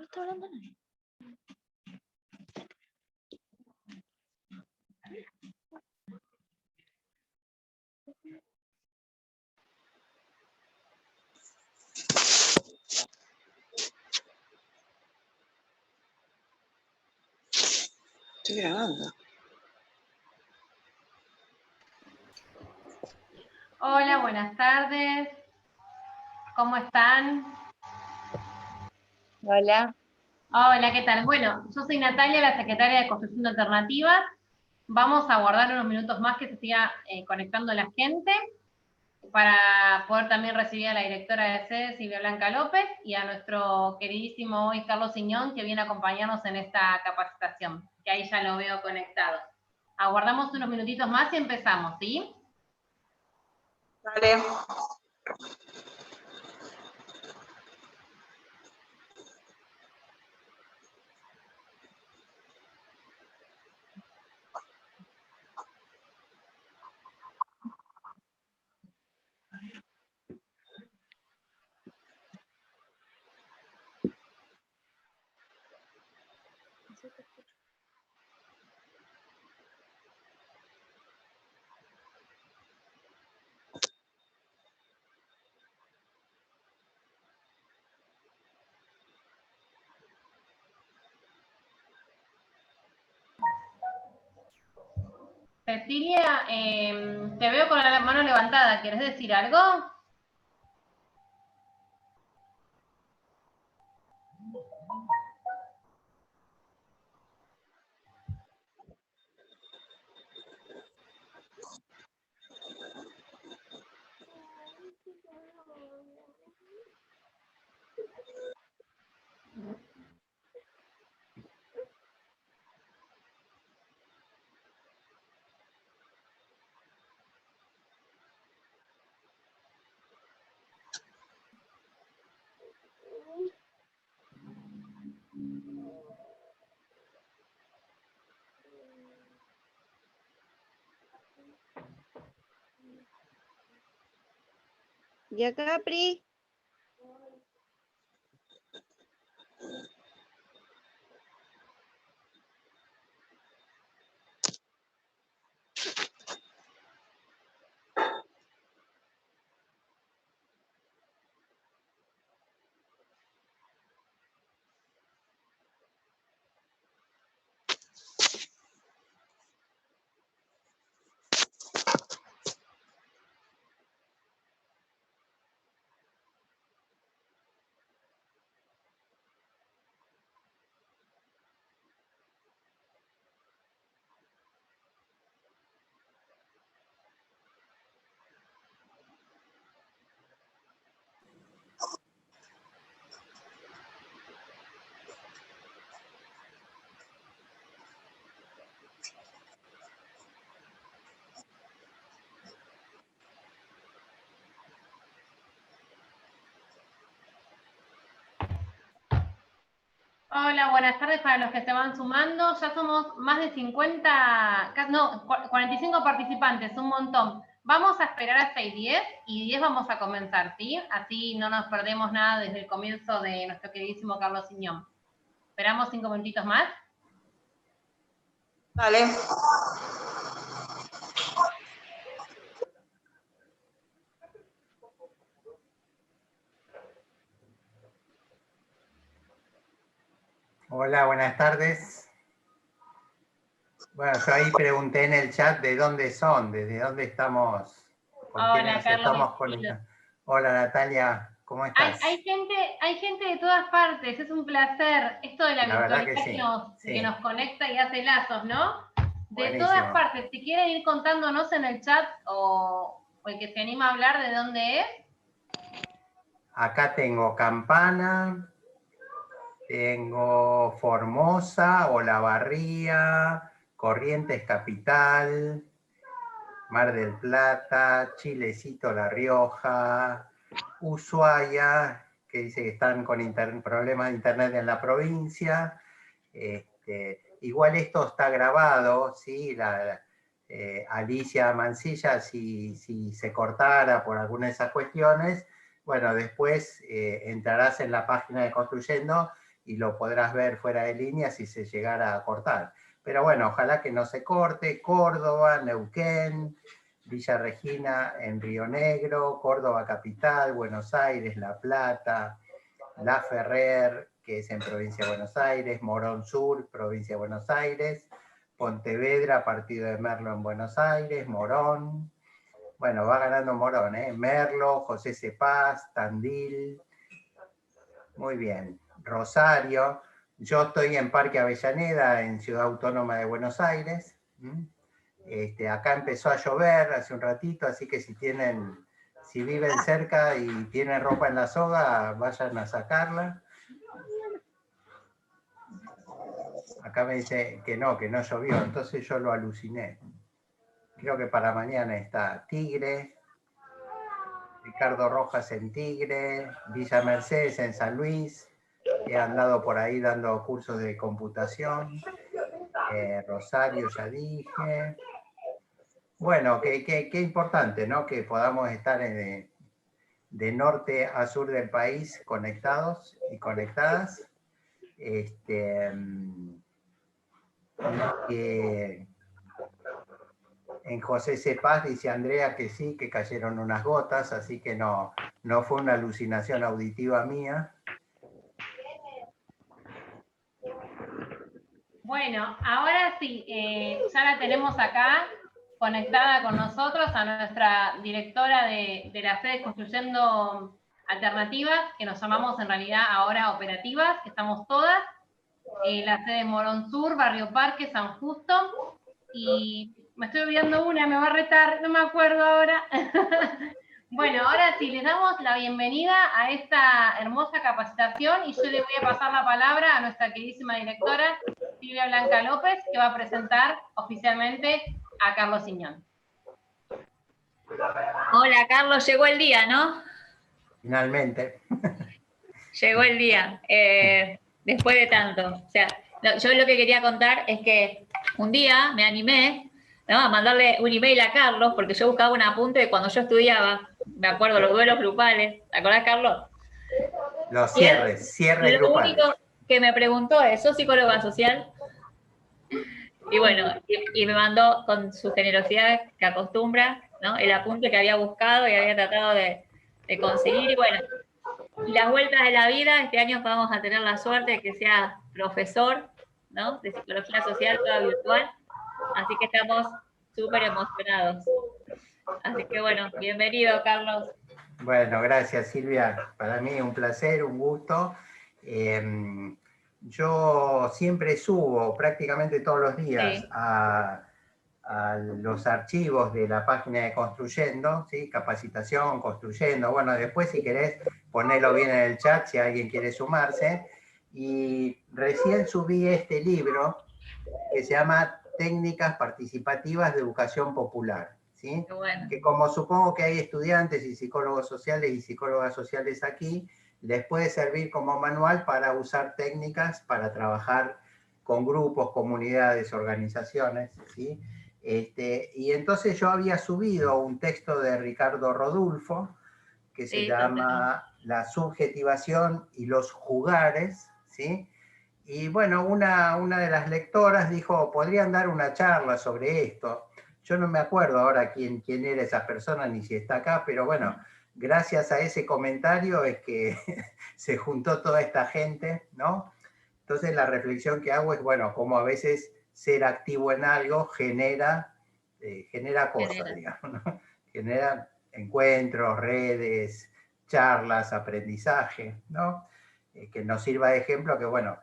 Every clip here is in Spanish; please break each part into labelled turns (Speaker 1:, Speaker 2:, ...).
Speaker 1: No está hablando nadie.
Speaker 2: Estoy grabando.
Speaker 3: Hola, buenas tardes. ¿Cómo están?
Speaker 1: Hola.
Speaker 3: Hola, ¿qué tal? Bueno, yo soy Natalia, la secretaria de Construcción de Alternativas. Vamos a guardar unos minutos más que se siga conectando la gente para poder también recibir a la directora de sede, Silvia Blanca López, y a nuestro queridísimo hoy Carlos Siñón, que viene a acompañarnos en esta capacitación, que ahí ya lo veo conectado. Aguardamos unos minutitos más y empezamos, ¿sí?
Speaker 2: Vale.
Speaker 3: Cecilia, te veo con la mano levantada. ¿Quieres decir algo?
Speaker 1: ¿Y acá, Pri?
Speaker 3: Hola, buenas tardes para los que se van sumando. Ya somos más de 50, no, 45 participantes, un montón. Vamos a esperar hasta 10 y 10 vamos a comenzar, ¿sí? Así no nos perdemos nada desde el comienzo de nuestro queridísimo Carlos Siñón. ¿Esperamos 5 minutitos más?
Speaker 2: Vale.
Speaker 4: Hola, buenas tardes. Bueno, yo ahí pregunté en el chat de dónde son, desde dónde estamos, con
Speaker 3: Hola,
Speaker 4: quiénes
Speaker 3: Carlos.
Speaker 4: estamos conectados. Hola, Natalia, ¿cómo estás?
Speaker 3: Hay gente de todas partes, es un placer. Esto de la
Speaker 4: verdad
Speaker 3: virtualidad que nos conecta y hace lazos, ¿no? De
Speaker 4: Buenísimo.
Speaker 3: todas partes. Si quieren ir contándonos en el chat o el que se anima a hablar de dónde es.
Speaker 4: Acá tengo Campana, tengo Formosa, Olavarría, Corrientes Capital, Mar del Plata, Chilecito, La Rioja, Ushuaia, que dice que están con problemas de internet en la provincia. Igual esto está grabado, ¿sí? Alicia Mancilla, si se cortara por alguna de esas cuestiones, bueno, después entrarás en la página de Construyendo y lo podrás ver fuera de línea si se llegara a cortar. Pero bueno, ojalá que no se corte. Córdoba, Neuquén, Villa Regina en Río Negro, Córdoba Capital, Buenos Aires, La Plata, La Ferrer, que es en Provincia de Buenos Aires, Morón Sur, Provincia de Buenos Aires, Pontevedra, partido de Merlo en Buenos Aires, Morón, bueno, va ganando Morón, Merlo, José Cepaz, Tandil, muy bien, Rosario, yo estoy en Parque Avellaneda, en Ciudad Autónoma de Buenos Aires, acá empezó a llover hace un ratito, así que si viven cerca y tienen ropa en la soga, vayan a sacarla. Acá me dice que no llovió, entonces yo lo aluciné. Creo que para mañana está Tigre, Ricardo Rojas en Tigre, Villa Mercedes en San Luis, he andado por ahí dando cursos de computación, Rosario ya dije. Bueno, qué importante, ¿no? Que podamos estar de norte a sur del país conectados y conectadas. En José Cepaz dice Andrea que sí, que cayeron unas gotas, así que no fue una alucinación auditiva mía.
Speaker 3: Bueno, ahora sí, ya la tenemos acá conectada con nosotros a nuestra directora de la sede Construyendo Alternativas, que nos llamamos en realidad ahora Operativas, que estamos todas, la sede Morón Sur, Barrio Parque, San Justo, y me estoy olvidando una, me va a retar, no me acuerdo ahora. Bueno, ahora sí, les damos la bienvenida a esta hermosa capacitación y yo le voy a pasar la palabra a nuestra queridísima directora, Silvia Blanca López, que va a presentar oficialmente a Carlos Siñón.
Speaker 5: Hola, Carlos, llegó el día, ¿no?
Speaker 4: Finalmente.
Speaker 5: Llegó el día, después de tanto. O sea, yo lo que quería contar es que un día me animé, ¿no?, a mandarle un email a Carlos, porque yo buscaba un apunte de cuando yo estudiaba, me acuerdo, los duelos grupales. ¿Te acordás, Carlos?
Speaker 4: Los cierres
Speaker 5: Lo
Speaker 4: grupales.
Speaker 5: único que me preguntó es, ¿sos psicóloga social? Y bueno, y me mandó con su generosidad que acostumbra, ¿no?, el apunte que había buscado y había tratado de conseguir. Y bueno, las vueltas de la vida, este año vamos a tener la suerte de que sea profesor, ¿no?, de psicología social, toda virtual. Así que estamos súper emocionados. Así que bueno, bienvenido, Carlos.
Speaker 4: Bueno, gracias, Silvia. Para mí un placer, un gusto. Yo siempre subo prácticamente todos los días
Speaker 5: Sí.
Speaker 4: a los archivos de la página de Construyendo, ¿sí? Capacitación, Construyendo. Bueno, después si querés ponerlo bien en el chat si alguien quiere sumarse. Y recién subí este libro que se llama Técnicas Participativas de Educación Popular, ¿sí?
Speaker 5: Bueno.
Speaker 4: Que como supongo que hay estudiantes y psicólogos sociales y psicólogas sociales aquí, les puede servir como manual para usar técnicas para trabajar con grupos, comunidades, organizaciones, ¿sí? Y entonces yo había subido un texto de Ricardo Rodulfo que se llama La subjetivación y los jugares, ¿sí? Y bueno, una de las lectoras dijo, podrían dar una charla sobre esto. Yo no me acuerdo ahora quién era esa persona ni si está acá, pero bueno, gracias a ese comentario es que se juntó toda esta gente, ¿no? Entonces la reflexión que hago es, bueno, como a veces ser activo en algo genera cosas, digamos, ¿no? Genera encuentros, redes, charlas, aprendizaje, ¿no? Que nos sirva de ejemplo que, bueno,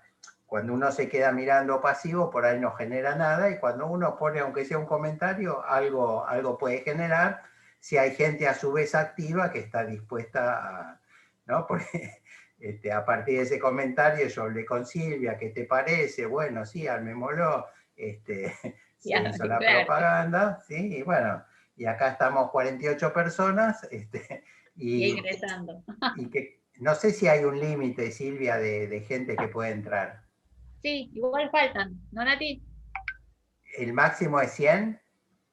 Speaker 4: cuando uno se queda mirando pasivo, por ahí no genera nada, y cuando uno pone, aunque sea un comentario, algo puede generar, si hay gente a su vez activa que está dispuesta a, ¿no? Porque a partir de ese comentario yo hablé con Silvia, ¿qué te parece? Bueno, sí, armémoslo, se hizo la propaganda, ¿sí? Y bueno, y acá estamos 48 personas,
Speaker 5: y ingresando.
Speaker 4: Y que no sé si hay un límite, Silvia, de gente que puede entrar.
Speaker 5: Sí, igual faltan, ¿no, Nati?
Speaker 4: ¿El máximo es 100?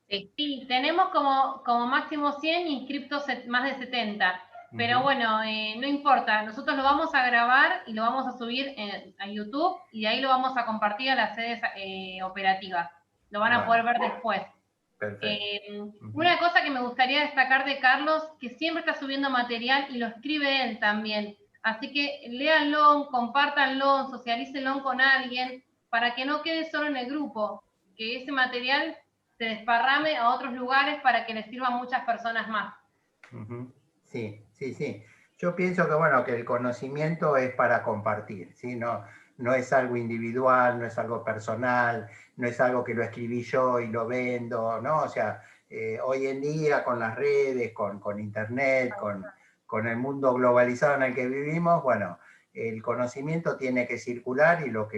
Speaker 3: Sí, tenemos como máximo 100 inscriptos más de 70. Pero bueno, no importa, nosotros lo vamos a grabar y lo vamos a subir a YouTube y de ahí lo vamos a compartir a las sedes operativas. Lo van a poder ver después.
Speaker 4: Perfecto.
Speaker 3: Una cosa que me gustaría destacar de Carlos, que siempre está subiendo material y lo escribe él también. Así que léanlo, compártanlo, socialícenlo con alguien, para que no quede solo en el grupo, que ese material se desparrame a otros lugares para que les sirva a muchas personas más.
Speaker 4: Sí, sí, sí. Yo pienso que, bueno, que el conocimiento es para compartir, ¿sí? No es algo individual, no es algo personal, no es algo que lo escribí yo y lo vendo, ¿no? O sea, hoy en día con las redes, con internet, con el mundo globalizado en el que vivimos, bueno, el conocimiento tiene que circular y lo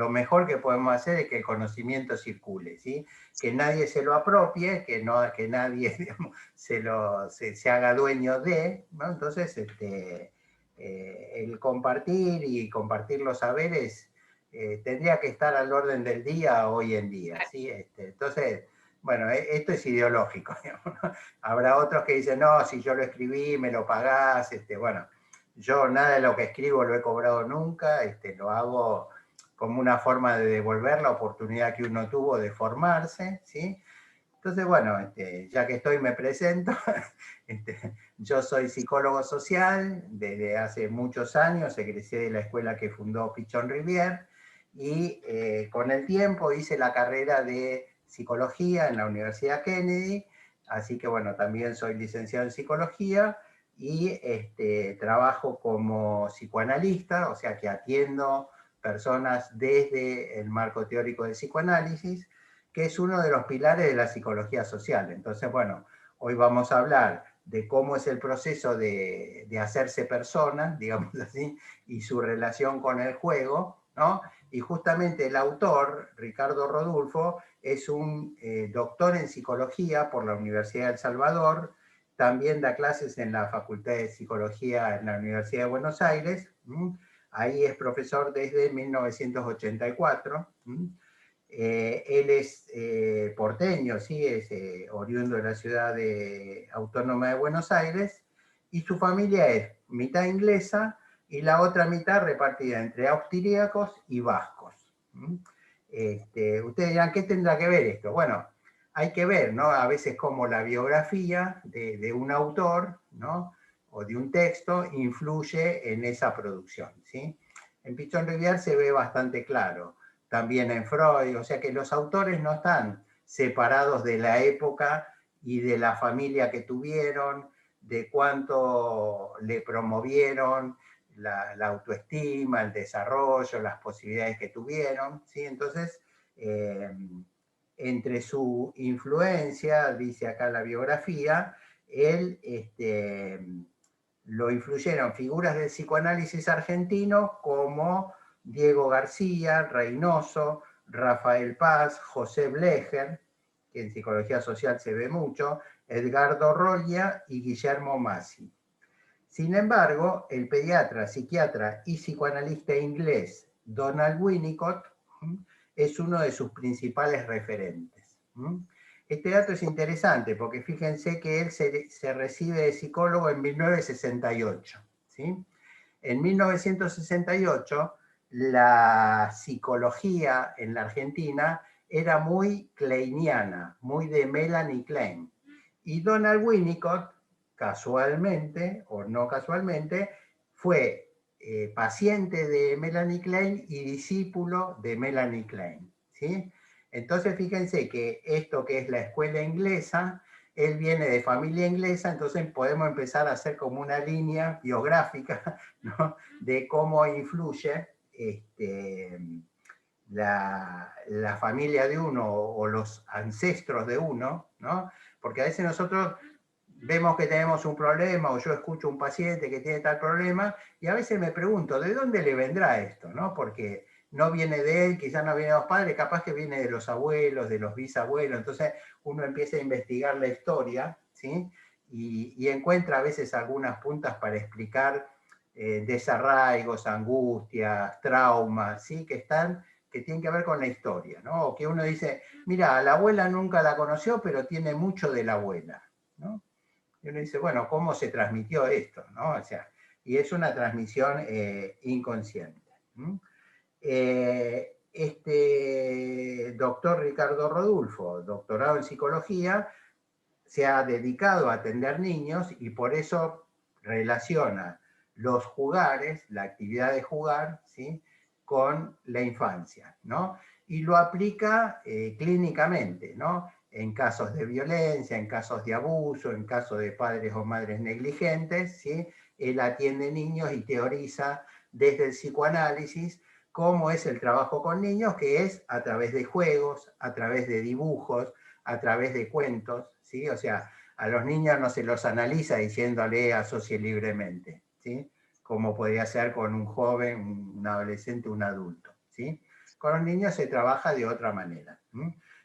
Speaker 4: mejor que podemos hacer es que el conocimiento circule, ¿sí? Que nadie se lo apropie, que nadie, digamos, se haga dueño de, ¿no? Entonces, el compartir y compartir los saberes tendría que estar al orden del día hoy en día, ¿sí? Entonces, bueno, esto es ideológico, digamos, ¿no? Habrá otros que dicen, no, si yo lo escribí, me lo pagás, bueno, yo nada de lo que escribo lo he cobrado nunca, lo hago como una forma de devolver la oportunidad que uno tuvo de formarse, ¿sí? Entonces, bueno, ya que estoy, me presento. Yo soy psicólogo social desde hace muchos años, egresé de la escuela que fundó Pichon Rivière, y con el tiempo hice la carrera de psicología en la Universidad Kennedy, así que bueno, también soy licenciado en psicología, y trabajo como psicoanalista, o sea que atiendo personas desde el marco teórico del psicoanálisis, que es uno de los pilares de la psicología social. Entonces, bueno, hoy vamos a hablar de cómo es el proceso de hacerse persona, digamos así, y su relación con el juego, ¿no? Y justamente el autor, Ricardo Rodulfo, es un doctor en psicología por la Universidad de El Salvador, también da clases en la Facultad de Psicología en la Universidad de Buenos Aires, ahí es profesor desde 1984, él es porteño, ¿sí? Es oriundo de la ciudad autónoma de Buenos Aires, y su familia es mitad inglesa y la otra mitad repartida entre austríacos y vascos. Ustedes dirán, ¿qué tendrá que ver esto? Bueno, hay que ver, ¿no? A veces cómo la biografía de un autor, ¿no? O de un texto influye en esa producción, ¿sí? En Pichon Rivière se ve bastante claro, también en Freud, o sea que los autores no están separados de la época y de la familia que tuvieron, de cuánto le promovieron la autoestima, el desarrollo, las posibilidades que tuvieron, ¿sí? Entonces, entre su influencia, dice acá la biografía, él lo influyeron figuras del psicoanálisis argentino como Diego García, Reynoso, Rafael Paz, José Blecher, que en psicología social se ve mucho, Edgardo Rolla y Guillermo Masi. Sin embargo, el pediatra, psiquiatra y psicoanalista inglés Donald Winnicott es uno de sus principales referentes. Este dato es interesante porque fíjense que él se recibe de psicólogo en 1968. ¿Sí? En 1968, la psicología en la Argentina era muy kleiniana, muy de Melanie Klein. Y Donald Winnicott, casualmente o no casualmente, fue paciente de Melanie Klein y discípulo de Melanie Klein, ¿sí? Entonces fíjense que esto que es la escuela inglesa, él viene de familia inglesa, entonces podemos empezar a hacer como una línea biográfica, ¿no? De cómo influye la familia de uno o los ancestros de uno, ¿no? Porque a veces nosotros vemos que tenemos un problema o yo escucho un paciente que tiene tal problema y a veces me pregunto, ¿de dónde le vendrá esto? ¿No? Porque no viene de él, quizás no viene de los padres, capaz que viene de los abuelos, de los bisabuelos, entonces uno empieza a investigar la historia, ¿sí? Y encuentra a veces algunas puntas para explicar desarraigos, angustias, traumas, ¿sí? Que tienen que ver con la historia, ¿no? O que uno dice, mira, a la abuela nunca la conoció, pero tiene mucho de la abuela, ¿no? Y uno dice, bueno, ¿cómo se transmitió esto? ¿No? O sea, y es una transmisión inconsciente. Este doctor Ricardo Rodulfo, doctorado en psicología, se ha dedicado a atender niños y por eso relaciona los jugares, la actividad de jugar, ¿sí?, con la infancia, ¿no? Y lo aplica clínicamente, ¿no? En casos de violencia, en casos de abuso, en casos de padres o madres negligentes, ¿sí? Él atiende niños y teoriza desde el psicoanálisis cómo es el trabajo con niños, que es a través de juegos, a través de dibujos, a través de cuentos, ¿sí? O sea, a los niños no se los analiza diciéndole asocie libremente, ¿sí? Como podría ser con un joven, un adolescente, un adulto, ¿sí? Con los niños se trabaja de otra manera.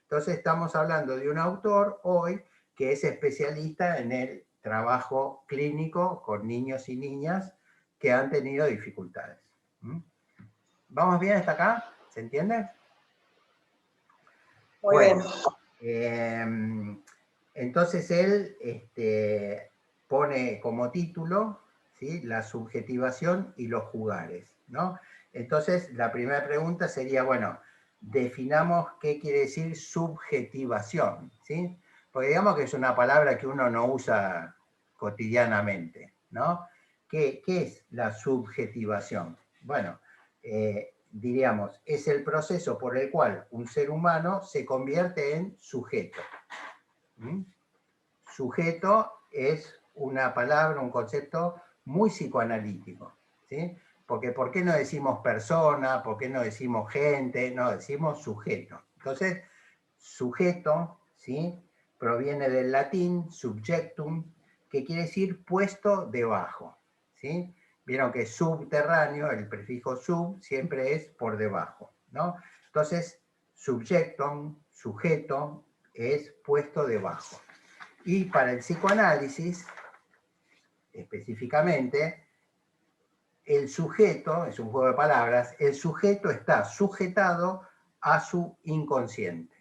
Speaker 4: Entonces estamos hablando de un autor hoy que es especialista en el trabajo clínico con niños y niñas que han tenido dificultades. ¿Vamos bien hasta acá? ¿Se entiende?
Speaker 2: Muy
Speaker 4: Bueno,
Speaker 2: bien.
Speaker 4: Entonces él pone como título, ¿sí?, la subjetivación y los jugares, ¿no? Entonces la primera pregunta sería, bueno, definamos qué quiere decir subjetivación, ¿sí? Porque digamos que es una palabra que uno no usa cotidianamente, ¿no? ¿Qué es la subjetivación? Bueno, diríamos, es el proceso por el cual un ser humano se convierte en sujeto. Sujeto es una palabra, un concepto muy psicoanalítico, ¿sí? Porque ¿por qué no decimos persona? ¿Por qué no decimos gente? No, decimos sujeto. Entonces, sujeto, ¿sí?, proviene del latín subjectum, que quiere decir puesto debajo, ¿sí? Vieron que subterráneo, el prefijo sub, siempre es por debajo, ¿no? Entonces, subjectum, sujeto, es puesto debajo. Y para el psicoanálisis, específicamente, el sujeto, es un juego de palabras, el sujeto está sujetado a su inconsciente,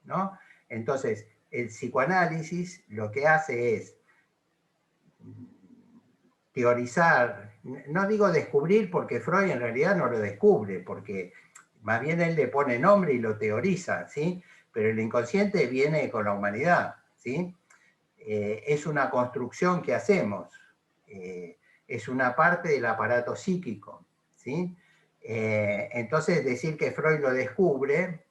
Speaker 4: ¿no? Entonces, el psicoanálisis lo que hace es teorizar, no digo descubrir porque Freud en realidad no lo descubre, porque más bien él le pone nombre y lo teoriza, ¿sí? Pero el inconsciente viene con la humanidad, ¿sí? Es una construcción que hacemos, es una parte del aparato psíquico, ¿sí? Entonces decir que Freud lo descubre,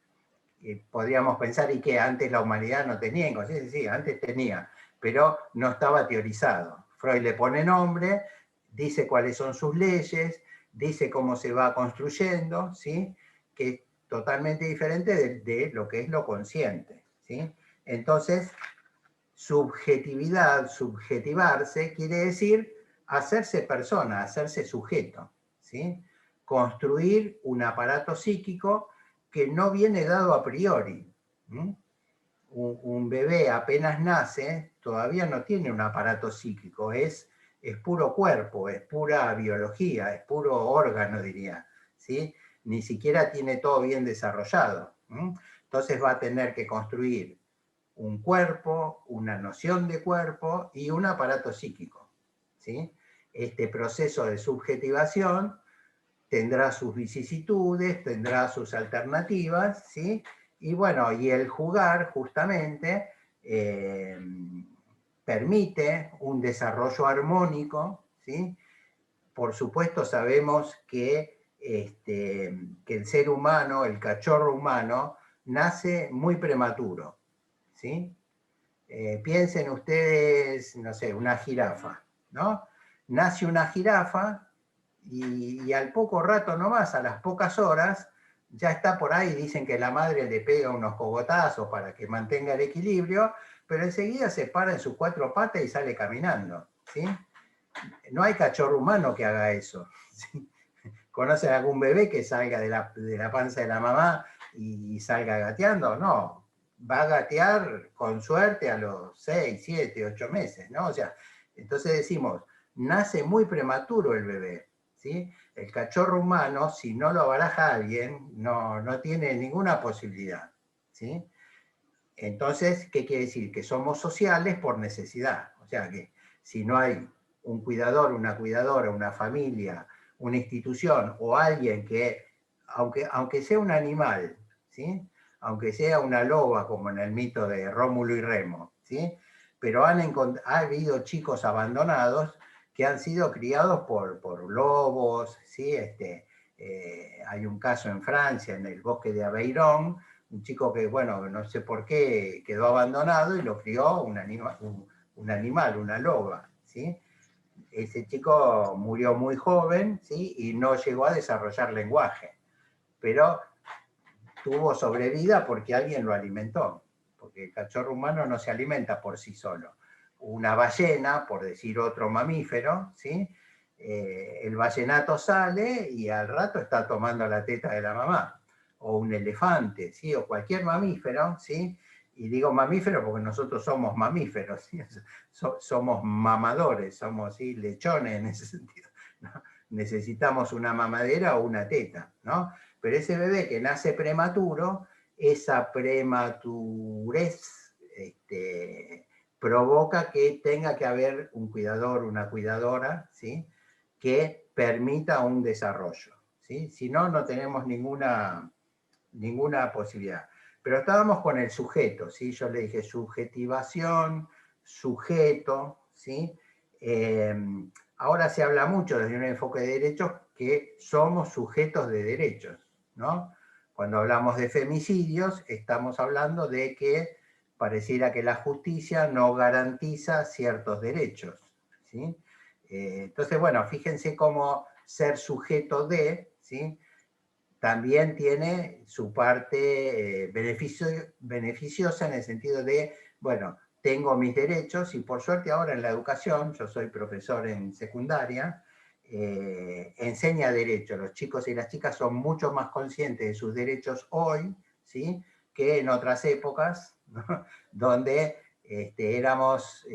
Speaker 4: podríamos pensar, y que antes la humanidad no tenía inconsciencia, sí, antes tenía, pero no estaba teorizado. Freud le pone nombre, dice cuáles son sus leyes, dice cómo se va construyendo, ¿sí?, que es totalmente diferente de lo que es lo consciente, ¿sí? Entonces, subjetividad, subjetivarse, quiere decir hacerse persona, hacerse sujeto, ¿sí? Construir un aparato psíquico que no viene dado a priori. Un bebé apenas nace, todavía no tiene un aparato psíquico, es puro cuerpo, es pura biología, es puro órgano, diría, ¿sí? Ni siquiera tiene todo bien desarrollado. Entonces va a tener que construir un cuerpo, una noción de cuerpo y un aparato psíquico, ¿sí? Este proceso de subjetivación tendrá sus vicisitudes, tendrá sus alternativas, ¿sí? Y bueno, y el jugar justamente permite un desarrollo armónico, ¿sí? Por supuesto sabemos que el ser humano, el cachorro humano, nace muy prematuro, ¿sí? Piensen ustedes, no sé, una jirafa, ¿no? Nace una jirafa y al poco rato nomás, a las pocas horas, ya está por ahí, dicen que la madre le pega unos cogotazos para que mantenga el equilibrio, pero enseguida se para en sus cuatro patas y sale caminando, ¿sí? No hay cachorro humano que haga eso, ¿sí? ¿Conocen algún bebé que salga de la panza de la mamá y salga gateando? No, va a gatear con suerte a los 6, 7, 8 meses, ¿no? O sea, entonces decimos, nace muy prematuro el bebé, ¿sí? El cachorro humano, si no lo baraja alguien, no tiene ninguna posibilidad, ¿sí? Entonces, ¿qué quiere decir? Que somos sociales por necesidad. O sea que si no hay un cuidador, una cuidadora, una familia, una institución o alguien que, aunque sea un animal, ¿sí? Aunque sea una loba, como en el mito de Rómulo y Remo, ¿sí? Pero ha habido chicos abandonados que han sido criados por lobos, ¿sí? Hay un caso en Francia, en el bosque de Aveyron, un chico que, bueno, no sé por qué quedó abandonado y lo crió un animal, una loba, ¿sí? Ese chico murió muy joven, ¿sí? Y no llegó a desarrollar lenguaje, pero tuvo sobrevida porque alguien lo alimentó, porque el cachorro humano no se alimenta por sí solo. Una ballena, por decir otro mamífero, ¿sí? El ballenato sale y al rato está tomando la teta de la mamá, o un elefante, ¿sí? O cualquier mamífero, ¿sí? Y digo mamífero porque nosotros somos mamíferos, ¿sí? Somos mamadores, somos, ¿sí? Lechones en ese sentido, ¿no? Necesitamos una mamadera o una teta, ¿no? Pero ese bebé que nace prematuro, esa prematurez provoca que tenga que haber un cuidador, una cuidadora, ¿sí? Que permita un desarrollo, ¿sí? Si no, no tenemos ninguna posibilidad. Pero estábamos con el sujeto, ¿sí? Yo le dije subjetivación, sujeto, ¿sí? Ahora se habla mucho desde un enfoque de derechos que somos sujetos de derechos, ¿no? Cuando hablamos de femicidios, estamos hablando de que pareciera que la justicia no garantiza ciertos derechos, ¿sí? Entonces, bueno, fíjense cómo ser sujeto de, ¿sí? También tiene su parte beneficiosa en el sentido de, bueno, tengo mis derechos y por suerte ahora en la educación, yo soy profesor en secundaria, enseña derecho. Los chicos y las chicas son mucho más conscientes de sus derechos hoy, ¿sí? Que en otras épocas, ¿no? Donde éramos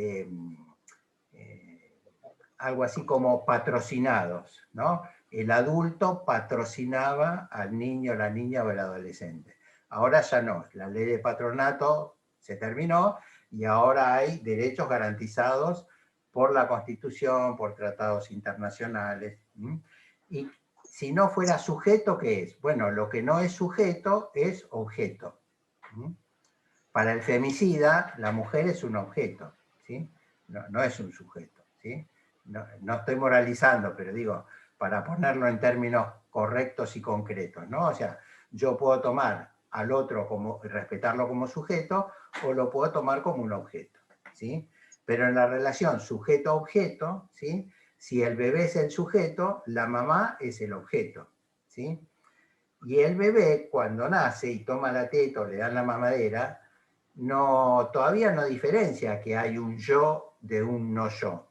Speaker 4: algo así como patrocinados, ¿no? El adulto patrocinaba al niño, la niña o el adolescente. Ahora ya no, la ley de patronato se terminó y ahora hay derechos garantizados por la Constitución, por tratados internacionales. Y si no fuera sujeto, ¿qué es? Bueno, lo que no es sujeto es objeto. Para el femicida, la mujer es un objeto, ¿sí? No es un sujeto, ¿sí? No estoy moralizando, pero digo, para ponerlo en términos correctos y concretos, ¿no? O sea, yo puedo tomar al otro como, respetarlo como sujeto, o lo puedo tomar como un objeto, ¿sí? Pero en la relación sujeto-objeto, ¿sí? Si el bebé es el sujeto, la mamá es el objeto, ¿sí? Y el bebé, cuando nace y toma la teta o le dan la mamadera, todavía no diferencia que hay un yo de un no yo.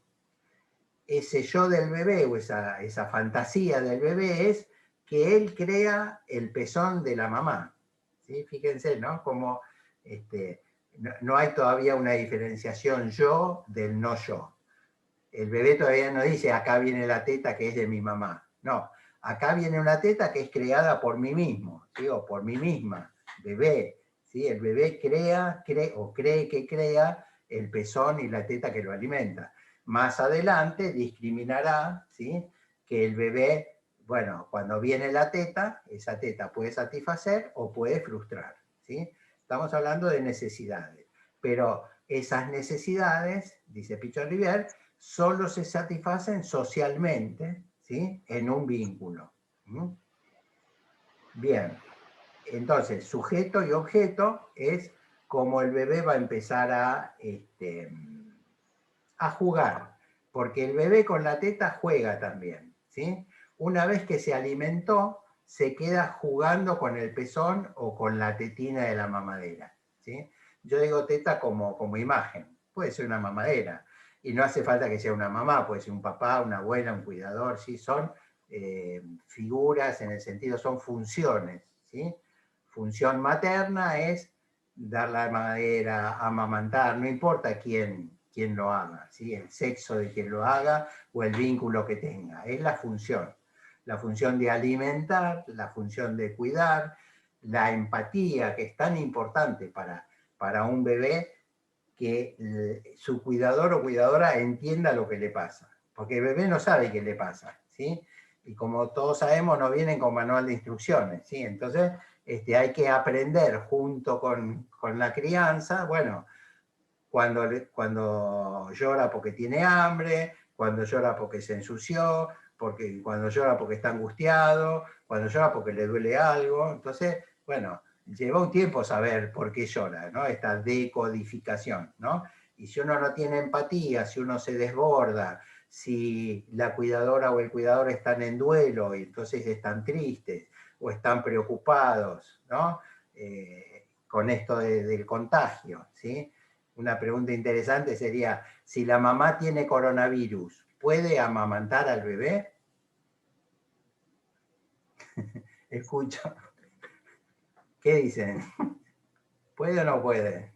Speaker 4: Ese yo del bebé o esa fantasía del bebé es que él crea el pezón de la mamá. ¿Sí? Fíjense, ¿no? Como no hay todavía una diferenciación yo del no yo. El bebé todavía no dice, acá viene la teta que es de mi mamá. No, acá viene una teta que es creada por mí mismo, ¿sí? O por mí misma, bebé. ¿Sí? El bebé cree que crea el pezón y la teta que lo alimenta. Más adelante discriminará, ¿sí? Que el bebé, bueno, cuando viene la teta, esa teta puede satisfacer o puede frustrar, ¿sí? Estamos hablando de necesidades, pero esas necesidades, dice Pichon Rivière, solo se satisfacen socialmente, ¿sí? En un vínculo. Bien, entonces sujeto y objeto es como el bebé va a empezar a jugar, porque el bebé con la teta juega también, ¿sí? Una vez que se alimentó, se queda jugando con el pezón o con la tetina de la mamadera, ¿sí? Yo digo teta como imagen, puede ser una mamadera, y no hace falta que sea una mamá, puede ser un papá, una abuela, un cuidador, ¿sí? Son figuras en el sentido, son funciones, ¿sí? Función materna es dar la mamadera, amamantar, no importa quién lo haga, ¿sí? El sexo de quien lo haga o el vínculo que tenga, es la función de alimentar, la función de cuidar, la empatía, que es tan importante para un bebé, que su cuidador o cuidadora entienda lo que le pasa, porque el bebé no sabe qué le pasa, ¿sí? Y como todos sabemos, no vienen con manual de instrucciones, ¿sí? Entonces, hay que aprender junto con la crianza, bueno, cuando llora porque tiene hambre, cuando llora porque se ensució, cuando llora porque está angustiado, cuando llora porque le duele algo. Entonces, bueno, lleva un tiempo saber por qué llora, ¿no? Esta decodificación, ¿no? Y si uno no tiene empatía, si uno se desborda, si la cuidadora o el cuidador están en duelo y entonces están tristes o están preocupados, ¿no? Con esto del contagio, ¿sí? Una pregunta interesante sería, si la mamá tiene coronavirus, ¿puede amamantar al bebé? Escucho. ¿Qué dicen? ¿Puede o no puede?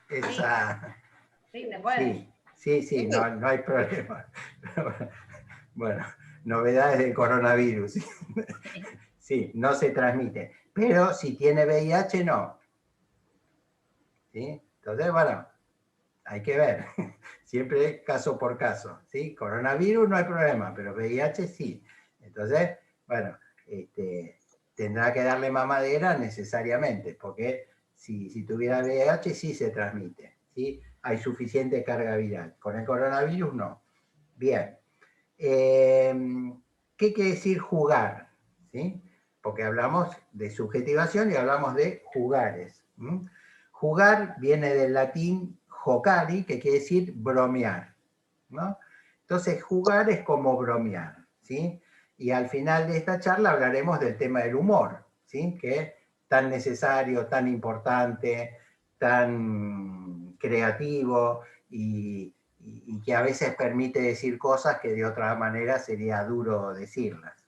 Speaker 4: Esa...
Speaker 3: Sí, se puede.
Speaker 4: Sí, no hay problema. Bueno, novedades del coronavirus. Sí, no se transmite. Pero si tiene VIH, no. ¿Sí? Entonces, bueno, hay que ver. Siempre caso por caso. ¿Sí? Coronavirus no hay problema, pero VIH sí. Entonces, bueno, tendrá que darle mamadera necesariamente, porque si tuviera VIH sí se transmite. ¿Sí? Hay suficiente carga viral. Con el coronavirus no. Bien. ¿Qué quiere decir jugar? ¿Sí? Porque hablamos de subjetivación y hablamos de jugares. Jugar viene del latín jocari, que quiere decir bromear, ¿no? Entonces, jugar es como bromear, ¿sí? Y al final de esta charla hablaremos del tema del humor, ¿sí? Que es tan necesario, tan importante, tan creativo y que a veces permite decir cosas que de otra manera sería duro decirlas.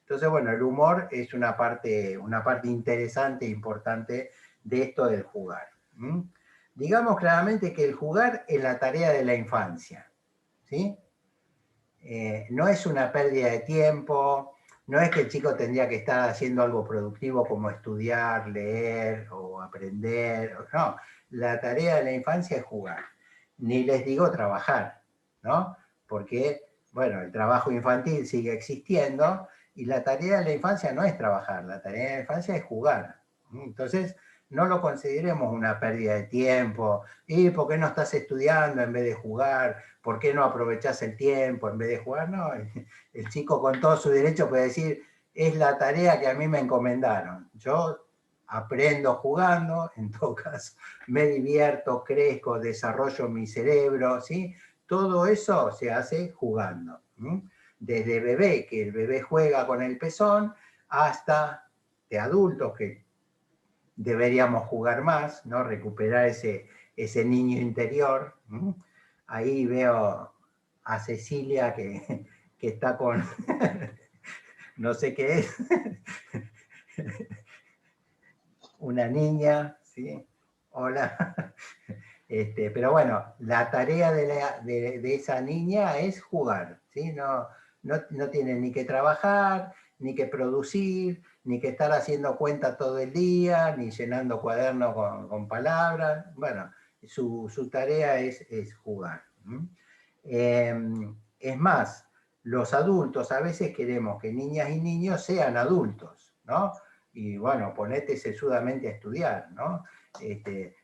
Speaker 4: Entonces, bueno, el humor es una parte interesante e importante de esto del jugar. Digamos claramente que el jugar es la tarea de la infancia, ¿sí? No es una pérdida de tiempo, no es que el chico tendría que estar haciendo algo productivo como estudiar, leer o aprender, no, la tarea de la infancia es jugar. Ni les digo trabajar, ¿no? Porque, bueno, el trabajo infantil sigue existiendo y la tarea de la infancia no es trabajar, la tarea de la infancia es jugar. Entonces, no lo consideremos una pérdida de tiempo. ¿Y por qué no estás estudiando en vez de jugar? ¿Por qué no aprovechás el tiempo en vez de jugar? No, el chico con todo su derecho puede decir, es la tarea que a mí me encomendaron. Yo aprendo jugando, en todo caso, me divierto, crezco, desarrollo mi cerebro, ¿sí? Todo eso se hace jugando. Desde bebé, que el bebé juega con el pezón, hasta de adultos que deberíamos jugar más, ¿no? Recuperar ese niño interior. Ahí veo a Cecilia que está con, no sé qué es, una niña, ¿sí? Hola. Pero bueno, la tarea de esa niña es jugar, ¿sí? No tiene ni que trabajar, ni que producir, ni que estar haciendo cuenta todo el día, ni llenando cuadernos con palabras. Bueno, su tarea es jugar. Es más, los adultos a veces queremos que niñas y niños sean adultos, ¿no? Y bueno, ponete sesudamente a estudiar, ¿no? ¿Qué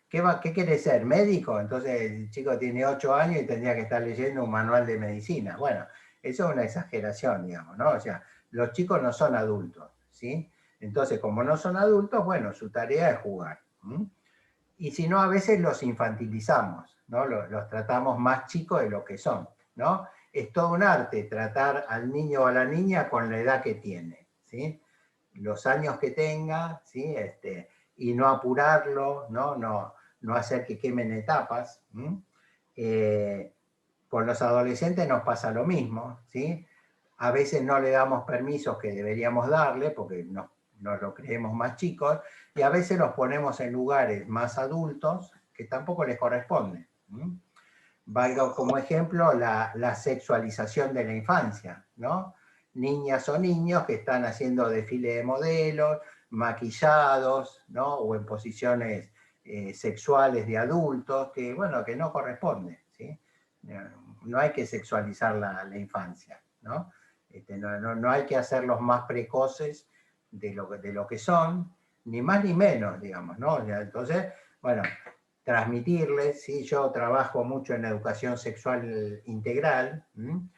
Speaker 4: quiere ser? ¿Médico? Entonces el chico tiene 8 años y tendría que estar leyendo un manual de medicina. Bueno, eso es una exageración, digamos, ¿no? O sea, los chicos no son adultos, ¿sí? Entonces, como no son adultos, bueno, su tarea es jugar. Y si no, a veces los infantilizamos, ¿no? Los tratamos más chicos de lo que son, ¿no? Es todo un arte tratar al niño o a la niña con la edad que tiene, ¿sí? Los años que tenga, ¿sí? Y no apurarlo, no hacer que quemen etapas. Con los adolescentes nos pasa lo mismo, ¿sí? A veces no le damos permisos que deberíamos darle porque nos lo creemos más chicos, y a veces los ponemos en lugares más adultos que tampoco les corresponden. Valga como ejemplo la sexualización de la infancia, ¿no? Niñas o niños que están haciendo desfile de modelos, maquillados, ¿no? O en posiciones sexuales de adultos, que, bueno, que no corresponden, ¿sí? No hay que sexualizar la infancia, ¿no? No hay que hacerlos más precoces de lo que son, ni más ni menos, digamos, ¿no? Entonces, bueno, transmitirles, ¿sí? Yo trabajo mucho en educación sexual integral, ¿m?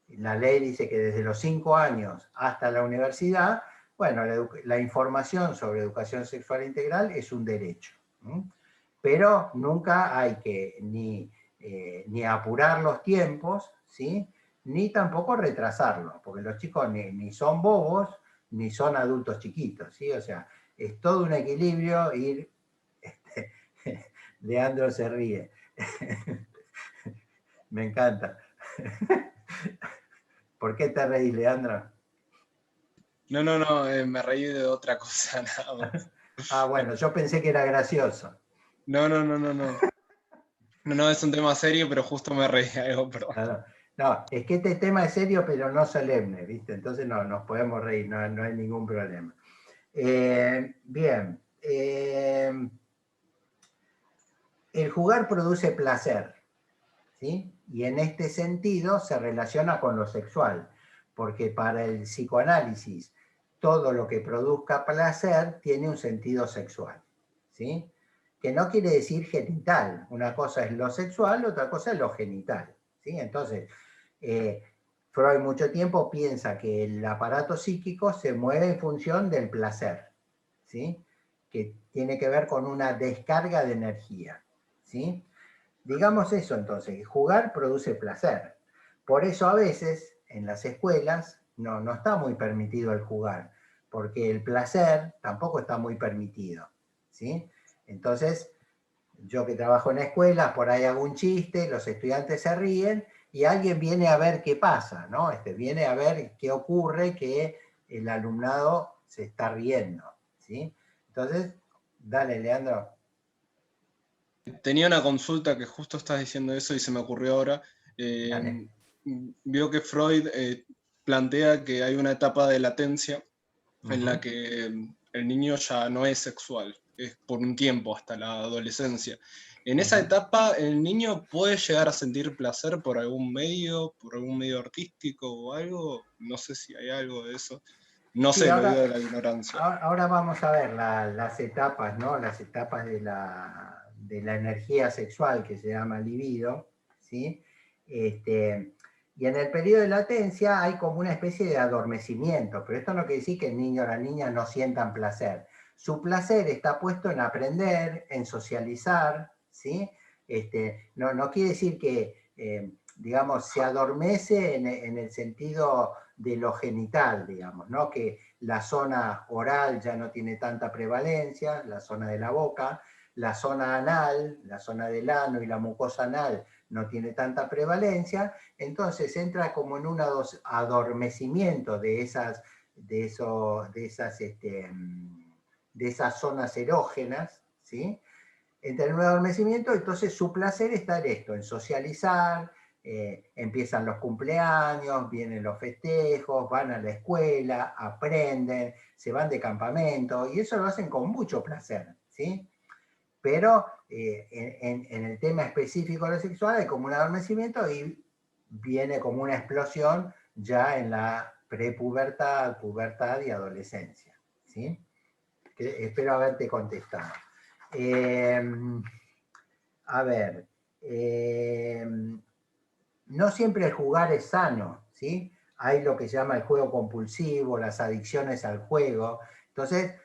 Speaker 4: La ley dice que desde los 5 años hasta la universidad, bueno, la información sobre educación sexual integral es un derecho, ¿m? Pero nunca hay que ni apurar los tiempos, ¿sí? Ni tampoco retrasarlos, porque los chicos ni son bobos, ni son adultos chiquitos, ¿sí? O sea, es todo un equilibrio ir... Leandro se ríe. Me encanta. ¿Por qué te reís, Leandro?
Speaker 6: No, me reí de otra cosa nada más.
Speaker 4: Ah, bueno, yo pensé que era gracioso.
Speaker 6: No. No, es un tema serio, pero justo me reí de algo, perdón.
Speaker 4: No, es que este tema es serio, pero no solemne, ¿viste? Entonces no, nos podemos reír, no hay ningún problema. Bien. El jugar produce placer, ¿sí? Y en este sentido se relaciona con lo sexual, porque para el psicoanálisis todo lo que produzca placer tiene un sentido sexual, ¿sí? Que no quiere decir genital. Una cosa es lo sexual, otra cosa es lo genital, ¿sí? Entonces, Freud mucho tiempo piensa que el aparato psíquico se mueve en función del placer, ¿sí? Que tiene que ver con una descarga de energía, ¿sí? Digamos eso entonces, jugar produce placer. Por eso a veces en las escuelas no está muy permitido el jugar, porque el placer tampoco está muy permitido, ¿sí? Entonces, yo que trabajo en escuelas, por ahí hago un chiste, los estudiantes se ríen y alguien viene a ver qué pasa, ¿no? Viene a ver qué ocurre, que el alumnado se está riendo, ¿sí? Entonces, dale, Leandro.
Speaker 6: Tenía una consulta que justo estás diciendo eso y se me ocurrió ahora. Vio que Freud plantea que hay una etapa de latencia en la que el niño ya no es sexual, es por un tiempo hasta la adolescencia. En esa etapa, ¿el niño puede llegar a sentir placer por algún medio artístico o algo? No sé si hay algo de eso. No sé, lo digo de la ignorancia.
Speaker 4: Ahora vamos a ver las etapas, ¿no? Las etapas de la energía sexual, que se llama libido, ¿sí? Y en el periodo de latencia hay como una especie de adormecimiento, pero esto no quiere decir que el niño o la niña no sientan placer. Su placer está puesto en aprender, en socializar, ¿sí? No quiere decir que, digamos, se adormece en el sentido de lo genital, digamos, ¿no? Que la zona oral ya no tiene tanta prevalencia, la zona de la boca, la zona anal, la zona del ano y la mucosa anal no tiene tanta prevalencia, entonces entra como en un adormecimiento de esas zonas erógenas, ¿sí? Entra en un adormecimiento, entonces su placer está en esto, en socializar, empiezan los cumpleaños, vienen los festejos, van a la escuela, aprenden, se van de campamento, y eso lo hacen con mucho placer, ¿sí? Pero en el tema específico de lo sexual hay como un adormecimiento y viene como una explosión ya en la prepubertad, pubertad y adolescencia, ¿sí? Espero haberte contestado. A ver, no siempre el jugar es sano, ¿sí? Hay lo que se llama el juego compulsivo, las adicciones al juego. Entonces,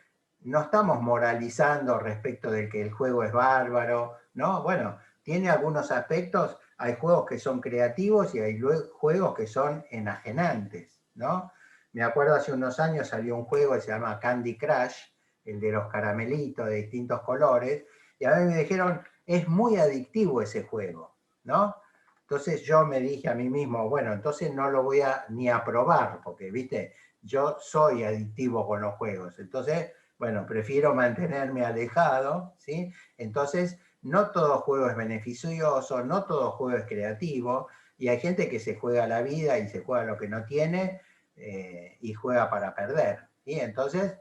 Speaker 4: no estamos moralizando respecto de que el juego es bárbaro, ¿no? Bueno, tiene algunos aspectos, hay juegos que son creativos y hay juegos que son enajenantes, ¿no? Me acuerdo hace unos años salió un juego que se llama Candy Crush, el de los caramelitos de distintos colores, y a mí me dijeron, es muy adictivo ese juego, ¿no? Entonces yo me dije a mí mismo, bueno, entonces no lo voy ni a probar, porque, viste, yo soy adictivo con los juegos, entonces, bueno, prefiero mantenerme alejado, ¿sí? Entonces, no todo juego es beneficioso, no todo juego es creativo, y hay gente que se juega la vida y se juega lo que no tiene, y juega para perder, ¿sí? Entonces,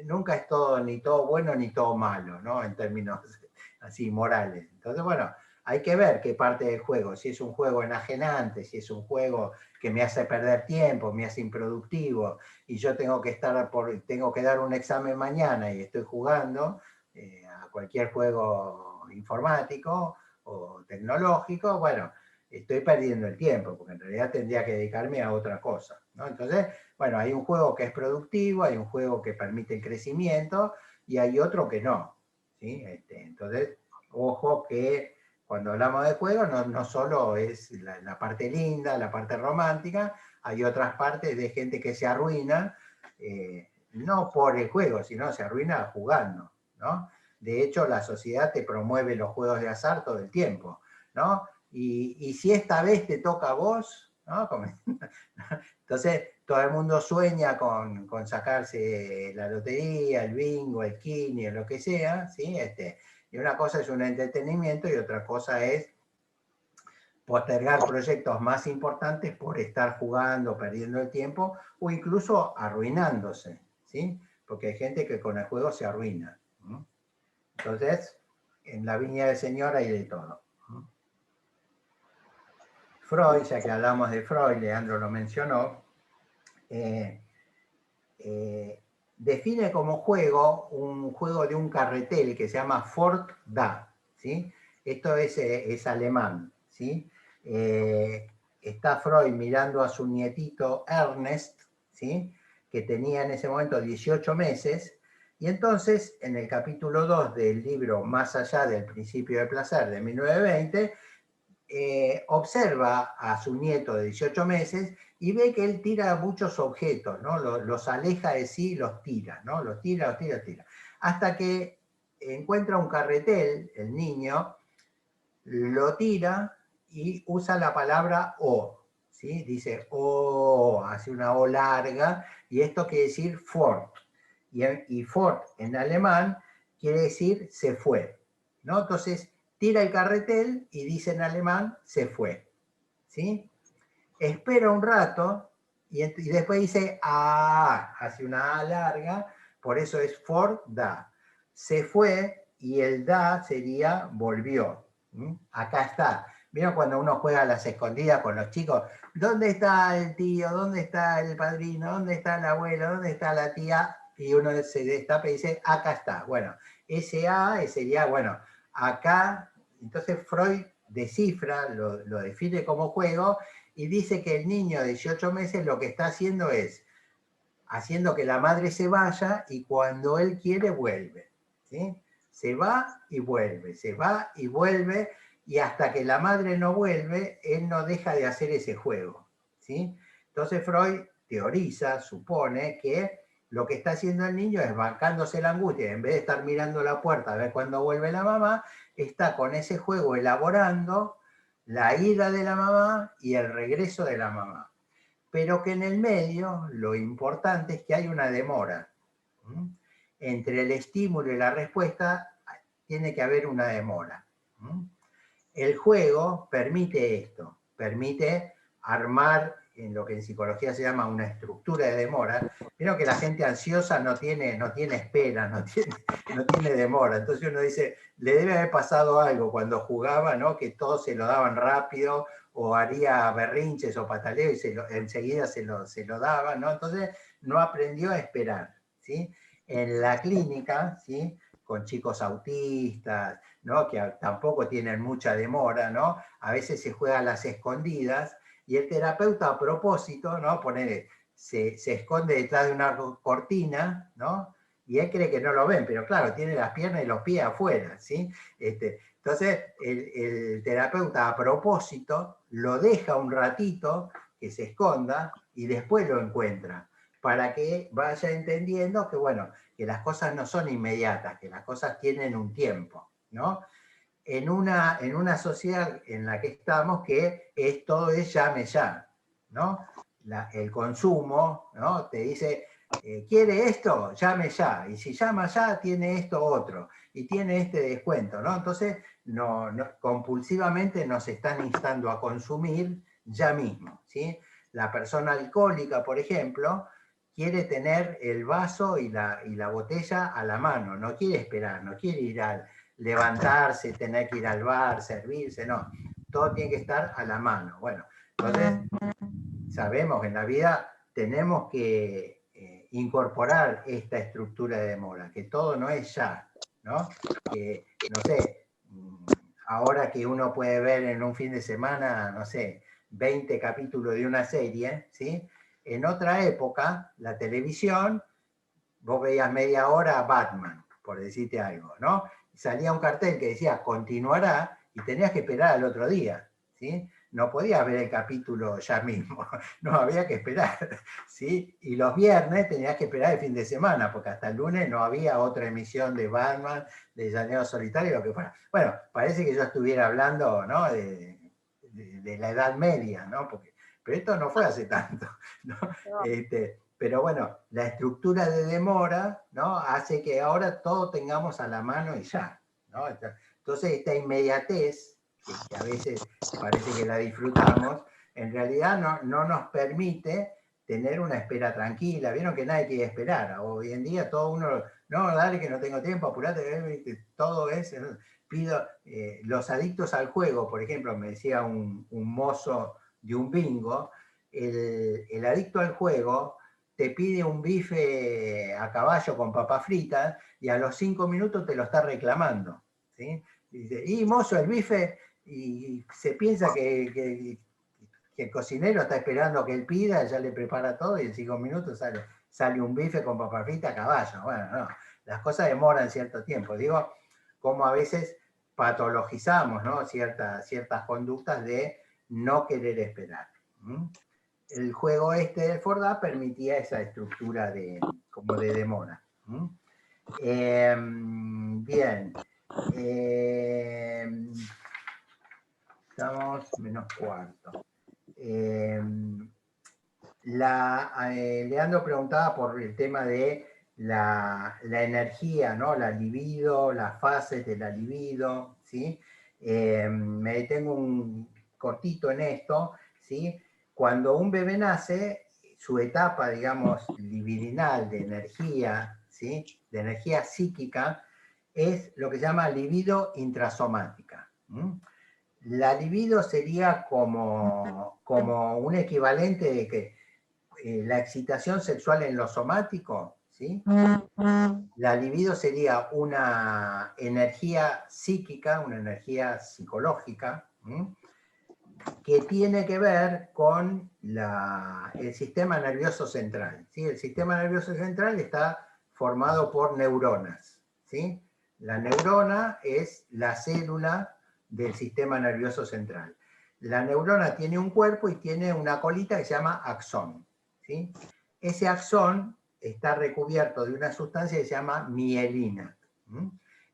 Speaker 4: nunca es todo, ni todo bueno ni todo malo, ¿no? En términos así morales. Entonces, bueno, hay que ver qué parte del juego, si es un juego enajenante, si es un juego que me hace perder tiempo, me hace improductivo, y yo tengo que dar un examen mañana y estoy jugando a cualquier juego informático o tecnológico, bueno, estoy perdiendo el tiempo, porque en realidad tendría que dedicarme a otra cosa, ¿no? Entonces, bueno, hay un juego que es productivo, hay un juego que permite el crecimiento, y hay otro que no, ¿sí? Entonces, ojo que cuando hablamos de juego no solo es la parte linda, la parte romántica, hay otras partes de gente que se arruina, no por el juego, sino se arruina jugando, ¿no? De hecho, la sociedad te promueve los juegos de azar todo el tiempo, ¿no? Y si esta vez te toca a vos, ¿no? Entonces, todo el mundo sueña con sacarse la lotería, el bingo, el kini, o lo que sea, ¿sí? Y una cosa es un entretenimiento y otra cosa es postergar proyectos más importantes por estar jugando, perdiendo el tiempo, o incluso arruinándose, ¿sí? Porque hay gente que con el juego se arruina, ¿no? Entonces, en la viña del Señor hay de todo. Freud, ya que hablamos de Freud, Leandro lo mencionó, define como juego un juego de un carretel que se llama Fort Da, ¿sí? Esto es alemán, ¿sí? Está Freud mirando a su nietito Ernest, ¿sí? Que tenía en ese momento 18 meses, y entonces en el capítulo 2 del libro Más allá del principio del placer de 1920, observa a su nieto de 18 meses y ve que él tira muchos objetos, ¿no? Los aleja de sí y los tira, ¿no? Los tira, hasta que encuentra un carretel, el niño, lo tira y usa la palabra O, ¿sí? Dice O, hace una O larga, y esto quiere decir fort, y fort en alemán quiere decir se fue, ¿no? Entonces, tira el carretel y dice en alemán, se fue, ¿sí? Espera un rato y después dice, hace una A larga, por eso es for da. Se fue y el da sería volvió. Acá está. ¿Vieron cuando uno juega a las escondidas con los chicos? ¿Dónde está el tío? ¿Dónde está el padrino? ¿Dónde está el abuelo? ¿Dónde está la tía? Y uno se destapa y dice, acá está. Bueno, ese A sería, bueno, acá. Entonces Freud descifra, lo define como juego y dice que el niño de 18 meses lo que está haciendo es haciendo que la madre se vaya y cuando él quiere vuelve, ¿sí? Se va y vuelve, se va y vuelve, y hasta que la madre no vuelve, él no deja de hacer ese juego, ¿sí? Entonces Freud teoriza, supone que lo que está haciendo el niño es bancándose la angustia, en vez de estar mirando la puerta a ver cuándo vuelve la mamá, está con ese juego elaborando la ida de la mamá y el regreso de la mamá. Pero que en el medio lo importante es que hay una demora. Entre el estímulo y la respuesta tiene que haber una demora. El juego permite esto, permite armar en lo que en psicología se llama una estructura de demora. Vieron que la gente ansiosa no tiene espera, no tiene demora. Entonces uno dice, le debe haber pasado algo cuando jugaba, ¿no? Que todos se lo daban rápido, o haría berrinches o pataleos y enseguida se lo daban, ¿no? Entonces no aprendió a esperar, ¿sí? En la clínica, ¿sí? Con chicos autistas, ¿no? Que tampoco tienen mucha demora, ¿no? A veces se juega a las escondidas, y el terapeuta a propósito, ¿no? Se esconde detrás de una cortina, ¿no? Y él cree que no lo ven, pero claro, tiene las piernas y los pies afuera, ¿sí? Entonces, el terapeuta a propósito lo deja un ratito que se esconda y después lo encuentra, para que vaya entendiendo que, bueno, que las cosas no son inmediatas, que las cosas tienen un tiempo, ¿no? En una sociedad en la que estamos que todo es llame ya, ¿no? El consumo, ¿no? Te dice, ¿quiere esto? Llame ya. Y si llama ya, tiene esto otro. Y tiene este descuento, ¿no? Entonces, compulsivamente nos están instando a consumir ya mismo, ¿sí? La persona alcohólica, por ejemplo, quiere tener el vaso y la botella a la mano, no quiere esperar, no quiere ir a levantarse, tener que ir al bar, servirse, no. Todo tiene que estar a la mano. Bueno, entonces sabemos que en la vida tenemos que incorporar esta estructura de demora, que todo no es ya, ¿no? Que, no sé, ahora que uno puede ver en un fin de semana, no sé, 20 capítulos de una serie, ¿sí? En otra época, la televisión, vos veías media hora Batman, por decirte algo, ¿no? Y salía un cartel que decía continuará y tenías que esperar al otro día, ¿sí? No podías ver el capítulo ya mismo, no, había que esperar, ¿sí? Y los viernes tenías que esperar el fin de semana, porque hasta el lunes no había otra emisión de Batman, de Llanero Solitario, lo que fuera. Bueno, parece que yo estuviera hablando, ¿no? de la Edad Media, ¿no? Pero esto no fue hace tanto, ¿no? Pero bueno, la estructura de demora, ¿no? Hace que ahora todo tengamos a la mano y ya, ¿no? Entonces esta inmediatez, que a veces parece que la disfrutamos, en realidad no nos permite tener una espera tranquila. Vieron que nadie quiere esperar. Hoy en día todo uno, no, dale que no tengo tiempo, apurate, todo es... Pido, los adictos al juego, por ejemplo, me decía un mozo de un bingo, el adicto al juego te pide un bife a caballo con papas fritas y a los 5 minutos te lo está reclamando, ¿sí? Dice, y mozo, el bife, y se piensa que el cocinero está esperando que él pida, ya le prepara todo y en 5 minutos sale un bife con papas fritas a caballo. Bueno, no, las cosas demoran cierto tiempo. Digo, como a veces patologizamos, ¿no? ciertas conductas de no querer esperar. El juego este del Fordá permitía esa estructura como de demora. Bien. Estamos -4. Leandro preguntaba por el tema de la energía, ¿no? La libido, las fases de la libido, ¿sí? Me detengo un cortito en esto, ¿sí? Cuando un bebé nace, su etapa, digamos, libidinal de energía, ¿sí? De energía psíquica, es lo que se llama libido intrasomática. La libido sería como un equivalente de que la excitación sexual en lo somático, ¿sí? La libido sería una energía psíquica, una energía psicológica, que tiene que ver con el sistema nervioso central, ¿sí? El sistema nervioso central está formado por neuronas, ¿sí? La neurona es la célula del sistema nervioso central. La neurona tiene un cuerpo y tiene una colita que se llama axón, ¿sí? Ese axón está recubierto de una sustancia que se llama mielina.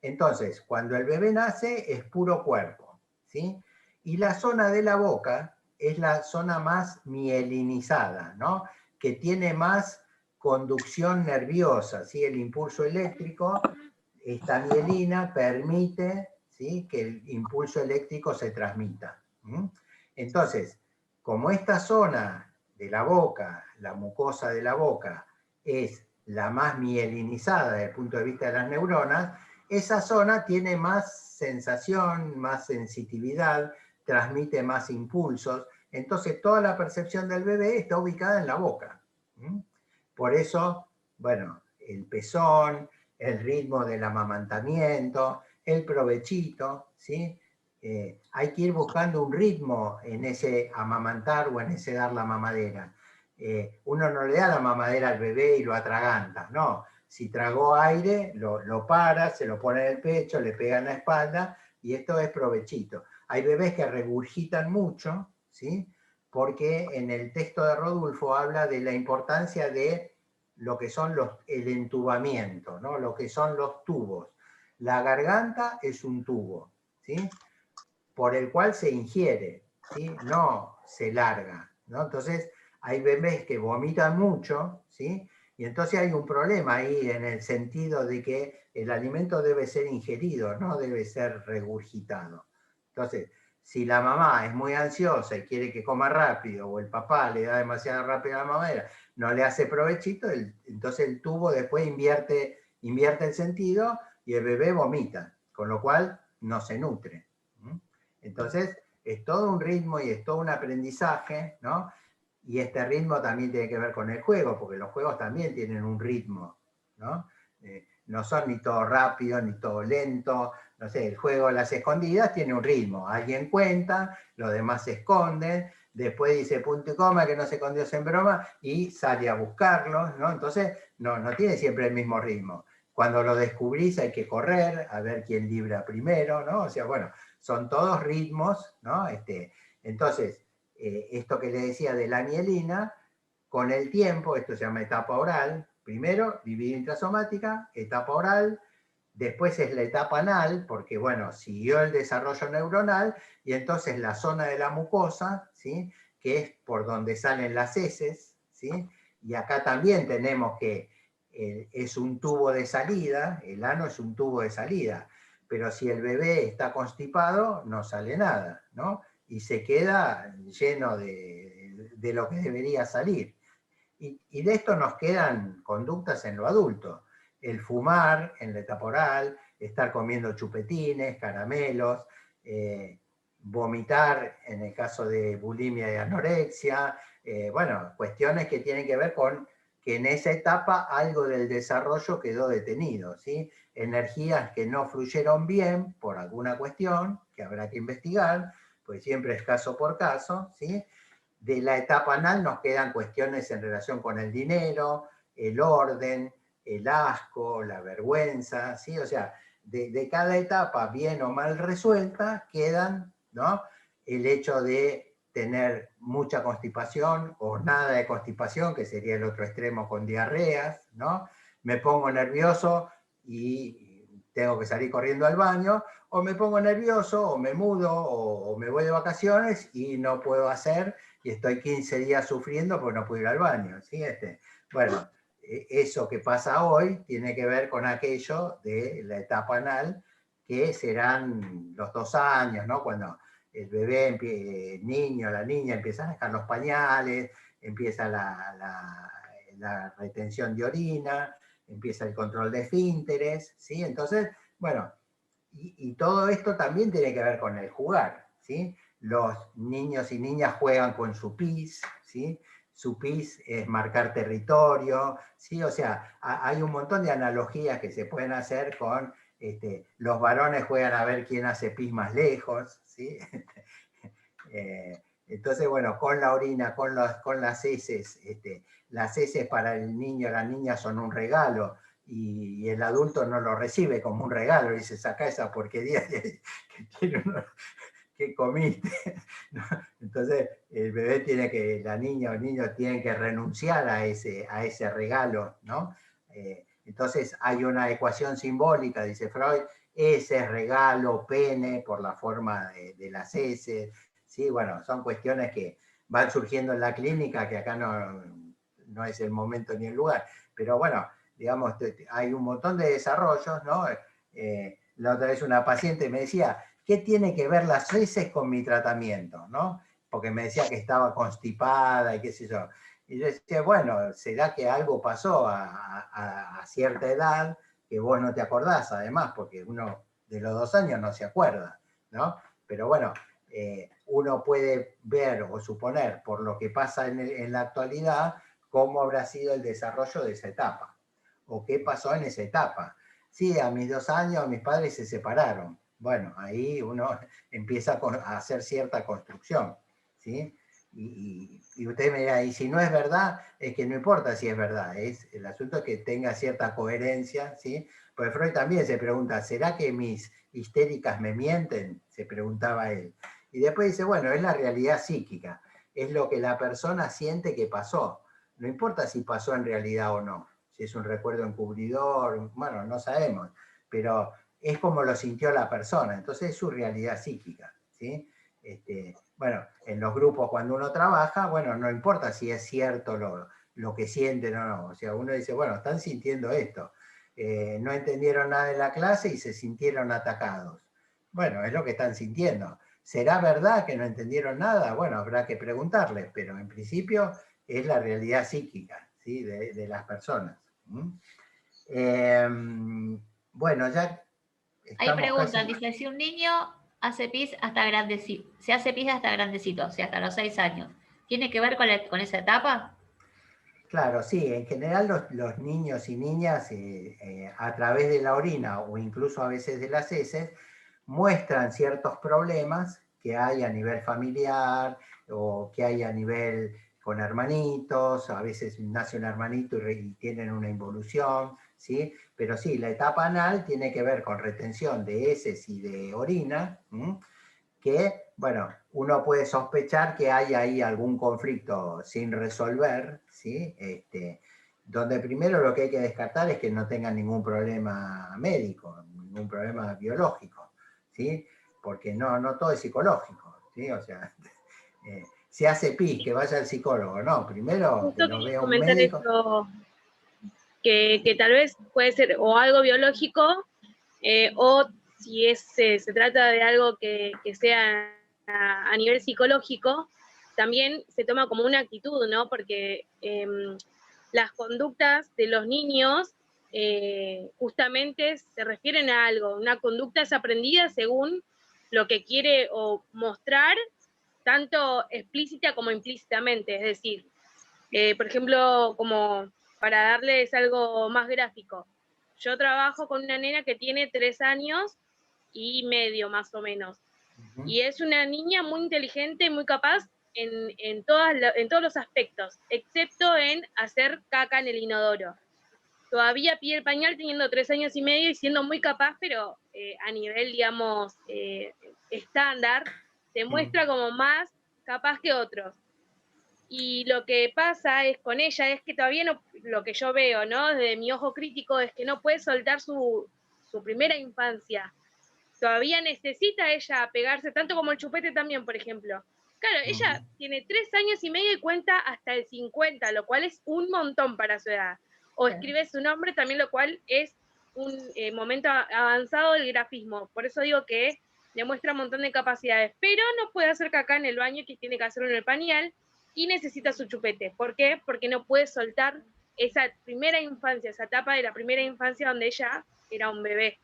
Speaker 4: Entonces, cuando el bebé nace es puro cuerpo, ¿sí? Y la zona de la boca es la zona más mielinizada, ¿no? Que tiene más conducción nerviosa, ¿sí? El impulso eléctrico, esta mielina permite, ¿sí? Que el impulso eléctrico se transmita. Entonces, como esta zona de la boca, la mucosa de la boca, es la más mielinizada desde el punto de vista de las neuronas, esa zona tiene más sensación, más sensitividad, transmite más impulsos, entonces toda la percepción del bebé está ubicada en la boca. Por eso, bueno, el pezón, el ritmo del amamantamiento, el provechito, ¿sí? Hay que ir buscando un ritmo en ese amamantar o en ese dar la mamadera. Uno no le da la mamadera al bebé y lo atraganta, no. Si tragó aire, lo para, se lo pone en el pecho, le pega en la espalda, y esto es provechito. Hay bebés que regurgitan mucho, ¿sí? Porque en el texto de Rodulfo habla de la importancia de lo que son el entubamiento, ¿no? Lo que son los tubos. La garganta es un tubo, ¿sí? Por el cual se ingiere, ¿sí? No se larga, ¿no? Entonces hay bebés que vomitan mucho, ¿sí? Y entonces hay un problema ahí en el sentido de que el alimento debe ser ingerido, no debe ser regurgitado. Entonces, Si la mamá es muy ansiosa y quiere que coma rápido, o el papá le da demasiado rápido a la mamadera, no le hace provechito, entonces el tubo después invierte el sentido y el bebé vomita, con lo cual no se nutre. Entonces, es todo un ritmo y es todo un aprendizaje, ¿no? Y este ritmo también tiene que ver con el juego, porque los juegos también tienen un ritmo, ¿no? No son ni todo rápido, ni todo lento. No sé, el juego de las escondidas tiene un ritmo. Alguien cuenta, los demás se esconden, después dice punto y coma que no se escondió en broma y sale a buscarlos, ¿no? Entonces, no tiene siempre el mismo ritmo. Cuando lo descubrís hay que correr, a ver quién libra primero, ¿no? O sea, bueno, son todos ritmos, ¿no? Entonces, esto que le decía de la mielina, con el tiempo, esto se llama etapa oral, primero, dividido intrasomática, etapa oral, después es la etapa anal, porque bueno, siguió el desarrollo neuronal, y entonces la zona de la mucosa, ¿sí? Que es por donde salen las heces, ¿sí? Y acá también tenemos que es un tubo de salida, el ano es un tubo de salida, pero si el bebé está constipado, no sale nada, ¿no? Y se queda lleno de lo que debería salir. Y de esto nos quedan conductas en lo adulto. El fumar en la etapa oral, estar comiendo chupetines, caramelos, vomitar en el caso de bulimia y anorexia, bueno, cuestiones que tienen que ver con que en esa etapa algo del desarrollo quedó detenido, ¿sí? Energías que no fluyeron bien por alguna cuestión que habrá que investigar, pues siempre es caso por caso, ¿sí? De la etapa anal nos quedan cuestiones en relación con el dinero, el orden, el asco, la vergüenza, ¿sí? O sea, de cada etapa, bien o mal resuelta, quedan, ¿no? El hecho de tener mucha constipación o nada de constipación, que sería el otro extremo con diarreas, ¿no? Me pongo nervioso y tengo que salir corriendo al baño, o me pongo nervioso, o me mudo, o me voy de vacaciones y no puedo hacer, y estoy 15 días sufriendo porque no puedo ir al baño, ¿sí? Bueno, eso que pasa hoy tiene que ver con aquello de la etapa anal, que serán los 2 años, ¿no? Cuando el bebé, el niño, la niña empiezan a dejar los pañales, empieza la retención de orina, empieza el control de esfínteres, ¿sí? Entonces, bueno, y todo esto también tiene que ver con el jugar, ¿sí? Los niños y niñas juegan con su pis, ¿sí? Su pis es marcar territorio, ¿sí? O sea, hay un montón de analogías que se pueden hacer con, los varones juegan a ver quién hace pis más lejos, ¿sí? Entonces, bueno, con la orina, con las heces, las heces para el niño o la niña son un regalo, y el adulto no lo recibe como un regalo, y dice, saca esa porquería que comiste. ¿No? Entonces, el bebé tiene que, la niña o el niño tienen que renunciar a ese regalo, ¿no? Entonces, hay una ecuación simbólica, dice Freud, ese regalo, pene, por la forma de las heces, ¿sí? Bueno, son cuestiones que van surgiendo en la clínica, que acá no es el momento ni el lugar, pero bueno, digamos, hay un montón de desarrollos, ¿no? La otra vez una paciente me decía, ¿qué tiene que ver las heces con mi tratamiento? ¿No? Porque me decía que estaba constipada y qué sé yo. Y yo decía, bueno, será que algo pasó a cierta edad que vos no te acordás, además, porque uno de los 2 años no se acuerda, ¿no? Pero bueno, uno puede ver o suponer por lo que pasa en la actualidad cómo habrá sido el desarrollo de esa etapa, o qué pasó en esa etapa. Sí, a mis 2 años mis padres se separaron. Bueno, ahí uno empieza a hacer cierta construcción, ¿sí? Y usted me dirá, y si no es verdad, es que no importa si es verdad, el asunto es que tenga cierta coherencia, ¿sí? Pues Freud también se pregunta, ¿será que mis histéricas me mienten? Se preguntaba él. Y después dice, bueno, es la realidad psíquica, es lo que la persona siente que pasó. No importa si pasó en realidad o no, si es un recuerdo encubridor, bueno, no sabemos, pero es como lo sintió la persona, entonces es su realidad psíquica, ¿sí? Bueno, en los grupos cuando uno trabaja, bueno, no importa si es cierto lo que sienten o no, o sea, uno dice, bueno, están sintiendo esto, no entendieron nada de la clase y se sintieron atacados. Bueno, es lo que están sintiendo. ¿Será verdad que no entendieron nada? Bueno, habrá que preguntarles, pero en principio es la realidad psíquica, ¿sí? de las personas. Bueno, ya
Speaker 5: Hay
Speaker 4: estamos
Speaker 5: preguntas,
Speaker 4: casi...
Speaker 5: dice, si un niño hace pis hasta grandecito, se hace pis hasta grandecito, o sea, hasta los 6 años, ¿tiene que ver con esa etapa?
Speaker 4: Claro, sí, en general los niños y niñas a través de la orina o incluso a veces de las heces muestran ciertos problemas que hay a nivel familiar o que hay a nivel con hermanitos, a veces nace un hermanito y tienen una involución, ¿sí? Pero sí, la etapa anal tiene que ver con retención de heces y de orina, que, bueno, uno puede sospechar que hay ahí algún conflicto sin resolver, ¿sí? Donde primero lo que hay que descartar es que no tengan ningún problema médico, ningún problema biológico, ¿sí? Porque no todo es psicológico, ¿sí? O sea, si hace pis, que vaya al psicólogo, no, primero que
Speaker 7: Justo
Speaker 4: lo
Speaker 7: quería
Speaker 4: vea un
Speaker 7: comentar
Speaker 4: médico.
Speaker 7: esto, que tal vez puede ser o algo biológico, o si se trata de algo que sea a nivel psicológico, también se toma como una actitud, ¿no? Porque las conductas de los niños justamente se refieren a algo, una conducta es aprendida según lo que quiere o mostrar, tanto explícita como implícitamente, es decir, por ejemplo, como para darles algo más gráfico, yo trabajo con una nena que tiene 3 años y medio más o menos, y es una niña muy inteligente, muy capaz en todos los aspectos, excepto en hacer caca en el inodoro. Todavía pide el pañal teniendo 3 años y medio y siendo muy capaz, pero a nivel, digamos, estándar, se muestra como más capaz que otros. Y lo que pasa es con ella es que todavía no, lo que yo veo, ¿no? Desde mi ojo crítico, es que no puede soltar su primera infancia. Todavía necesita ella pegarse, tanto como el chupete también, por ejemplo. Claro, ella tiene 3 años y medio y cuenta hasta el 50, lo cual es un montón para su edad. O escribe su nombre también, lo cual es un momento avanzado del grafismo. Por eso digo que demuestra un montón de capacidades, pero no puede hacer caca en el baño, que tiene que hacerlo en el pañal, y necesita su chupete. ¿Por qué? Porque no puede soltar esa primera infancia, esa etapa de la primera infancia donde ella era un bebé.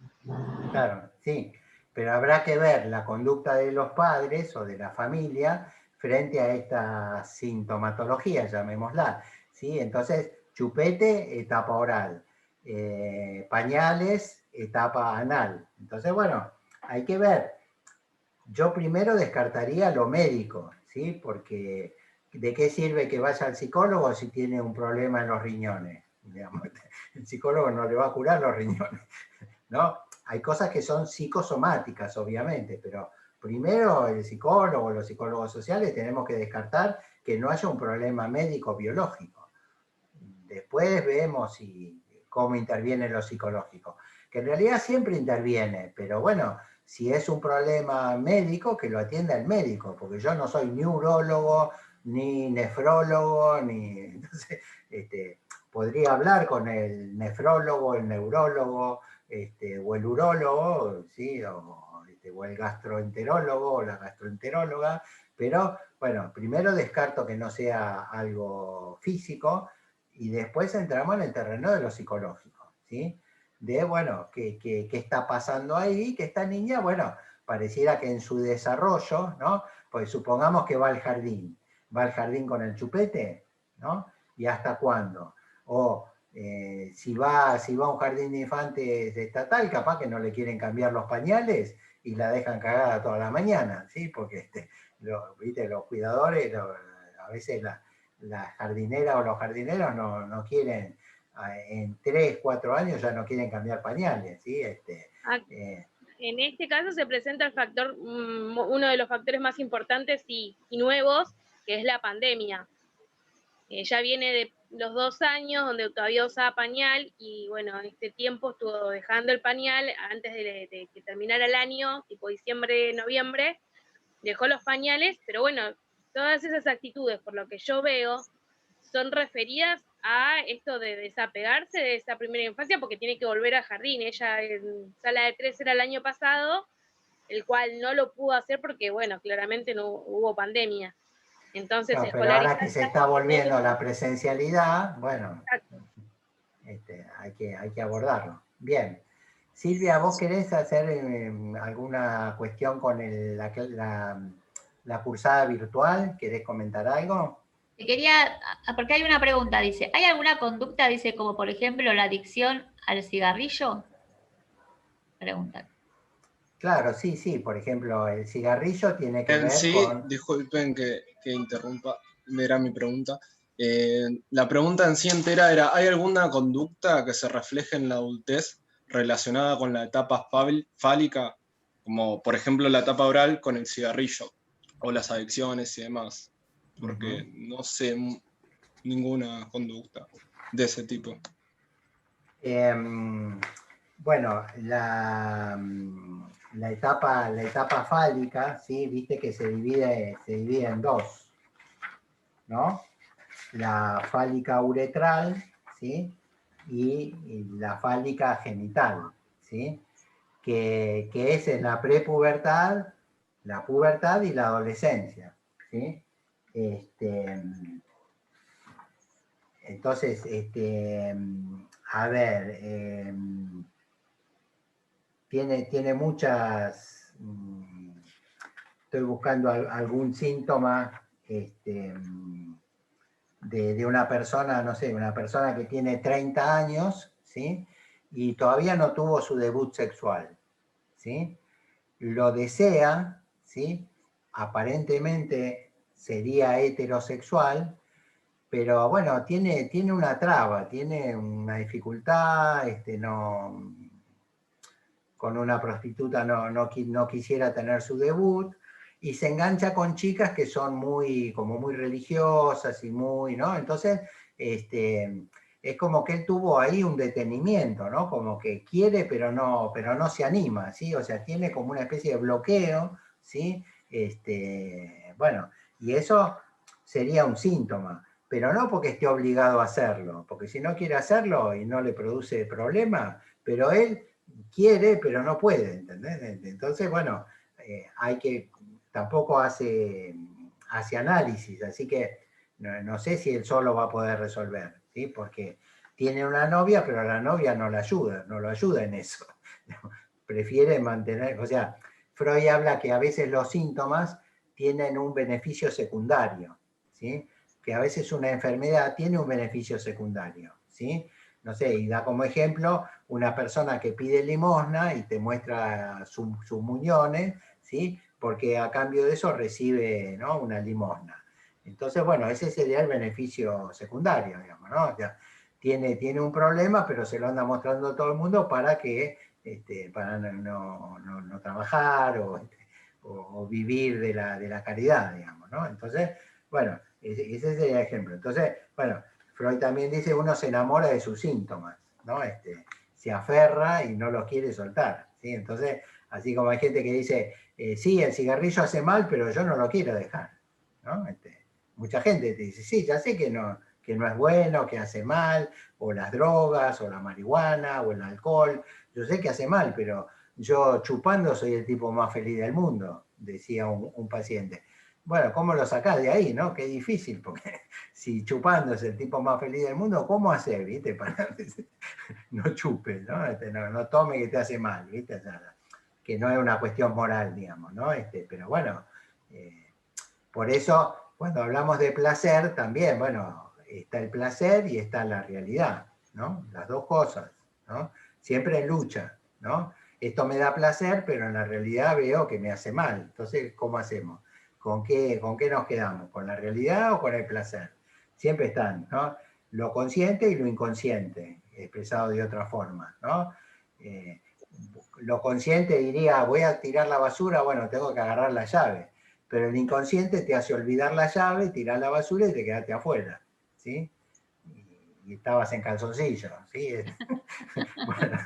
Speaker 4: Claro, sí, pero habrá que ver la conducta de los padres o de la familia frente a esta sintomatología, llamémosla, ¿sí? Entonces, chupete, etapa oral, pañales, etapa anal. Entonces, bueno, hay que ver. Yo primero descartaría lo médico, ¿sí? Porque ¿de qué sirve que vaya al psicólogo si tiene un problema en los riñones? Digamos, el psicólogo no le va a curar los riñones, ¿no? Hay cosas que son psicosomáticas, obviamente, pero primero el psicólogo, los psicólogos sociales, tenemos que descartar que no haya un problema médico biológico. Después vemos cómo interviene lo psicológico, que en realidad siempre interviene, pero bueno, si es un problema médico, que lo atienda el médico, porque yo no soy ni urólogo, ni nefrólogo, entonces, podría hablar con el nefrólogo, el neurólogo, o el urólogo, ¿sí? o el gastroenterólogo o la gastroenteróloga, pero bueno, primero descarto que no sea algo físico y después entramos en el terreno de lo psicológico, ¿sí? De, bueno, ¿qué está pasando ahí? Que esta niña, bueno, pareciera que en su desarrollo, ¿no? Pues supongamos que va al jardín con el chupete, ¿no? ¿Y hasta cuándo? O si va a un jardín de infantes estatal, capaz que no le quieren cambiar los pañales y la dejan cagada toda la mañana, ¿sí? Porque ¿viste? Los cuidadores, a veces la jardinera o los jardineros no quieren, en 3, 4 años ya no quieren cambiar pañales, ¿sí?
Speaker 7: En este caso se presenta el factor, uno de los factores más importantes y nuevos, que es la pandemia. Ya viene de los 2 años donde todavía usaba pañal y bueno, en este tiempo estuvo dejando el pañal antes de que terminara el año, tipo diciembre, noviembre, dejó los pañales, pero bueno, todas esas actitudes, por lo que yo veo, son referidas a esto de desapegarse de esa primera infancia porque tiene que volver al jardín. Ella en sala de 3 era el año pasado, el cual no lo pudo hacer porque, bueno, claramente no hubo pandemia. Entonces,
Speaker 4: Claro, pero ahora que se está volviendo a la presencialidad, bueno, hay que abordarlo. Bien. Silvia, ¿vos querés hacer alguna cuestión con la cursada virtual? ¿Querés comentar algo?
Speaker 5: Porque hay una pregunta, dice, ¿hay alguna conducta, dice, como por ejemplo la adicción al cigarrillo? Pregunta.
Speaker 4: Claro, sí, por ejemplo, el cigarrillo tiene que ver
Speaker 6: Sí,
Speaker 4: con...
Speaker 6: disculpen que interrumpa, era mi pregunta. La pregunta en sí entera era, ¿hay alguna conducta que se refleje en la adultez relacionada con la etapa fálica, como por ejemplo la etapa oral con el cigarrillo, o las adicciones y demás? Porque no sé ninguna conducta de ese tipo.
Speaker 4: Bueno, la etapa fálica, ¿sí? Viste que se divide en dos, ¿no? La fálica uretral, ¿sí? Y la fálica genital, ¿sí? Que es en la prepubertad, la pubertad y la adolescencia, ¿sí? Entonces, a ver, tiene muchas, estoy buscando algún síntoma de una persona, no sé, una persona que tiene 30 años, ¿sí? Y todavía no tuvo su debut sexual, ¿sí? Lo desea, ¿sí? Aparentemente sería heterosexual, pero bueno, tiene una traba, tiene una dificultad, con una prostituta no quisiera tener su debut, y se engancha con chicas que son como muy religiosas y muy, ¿no? Entonces, es como que él tuvo ahí un detenimiento, ¿no? Como que quiere, pero no se anima, ¿sí? O sea, tiene como una especie de bloqueo, ¿sí? Bueno, y eso sería un síntoma, pero no porque esté obligado a hacerlo, porque si no quiere hacerlo y no le produce problema, pero él quiere, pero no puede, ¿entendés? Entonces, bueno, tampoco hace análisis, así que no sé si él solo va a poder resolver, ¿sí? Porque tiene una novia, pero la novia no lo ayuda en eso. Prefiere mantener, o sea, Freud habla que a veces los síntomas tienen un beneficio secundario, ¿sí? Que a veces una enfermedad tiene un beneficio secundario, ¿sí? No sé, y da como ejemplo una persona que pide limosna y te muestra sus muñones, ¿sí? Porque a cambio de eso recibe, ¿no? Una limosna. Entonces, bueno, ese sería el beneficio secundario, digamos, ¿no? O sea, tiene un problema, pero se lo anda mostrando a todo el mundo para no trabajar o vivir de la caridad, digamos, ¿no? Entonces, bueno, ese sería el ejemplo. Entonces, bueno, Freud también dice uno se enamora de sus síntomas, ¿no? Se aferra y no los quiere soltar, ¿sí? Entonces, así como hay gente que dice, sí, el cigarrillo hace mal, pero yo no lo quiero dejar, ¿no? Mucha gente te dice, sí, ya sé que no es bueno, que hace mal, o las drogas, o la marihuana, o el alcohol, yo sé que hace mal, pero yo chupando soy el tipo más feliz del mundo, decía un paciente. Bueno, ¿cómo lo sacás de ahí, no? Qué difícil, porque si chupando es el tipo más feliz del mundo, ¿cómo hacer, viste? Para no chupes, ¿no? No tome que te hace mal, viste, o sea, que no es una cuestión moral, digamos, ¿no? Pero bueno, por eso, cuando hablamos de placer, también, bueno, está el placer y está la realidad, ¿no? Las dos cosas, ¿no? Siempre en lucha, ¿no? Esto me da placer, pero en la realidad veo que me hace mal. Entonces, ¿cómo hacemos? ¿Con qué nos quedamos? ¿Con la realidad o con el placer? Siempre están, ¿no? Lo consciente y lo inconsciente, expresado de otra forma, ¿no? Lo consciente diría, voy a tirar la basura, bueno, tengo que agarrar la llave. Pero el inconsciente te hace olvidar la llave, tirar la basura y te quedaste afuera, ¿sí? Y estabas en calzoncillo, ¿sí? Bueno.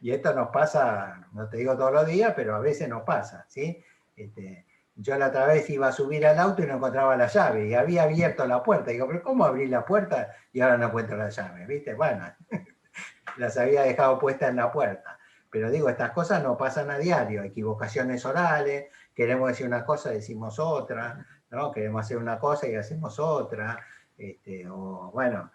Speaker 4: Y esto nos pasa, no te digo todos los días, pero a veces nos pasa, ¿sí? Yo la otra vez iba a subir al auto y no encontraba la llave, y había abierto la puerta. Digo, pero ¿cómo abrí la puerta y ahora no encuentro la llave? ¿Viste? Bueno, las había dejado puestas en la puerta. Pero digo, estas cosas no pasan a diario, equivocaciones orales, queremos decir una cosa, decimos otra, ¿no? Queremos hacer una cosa y hacemos otra, o bueno,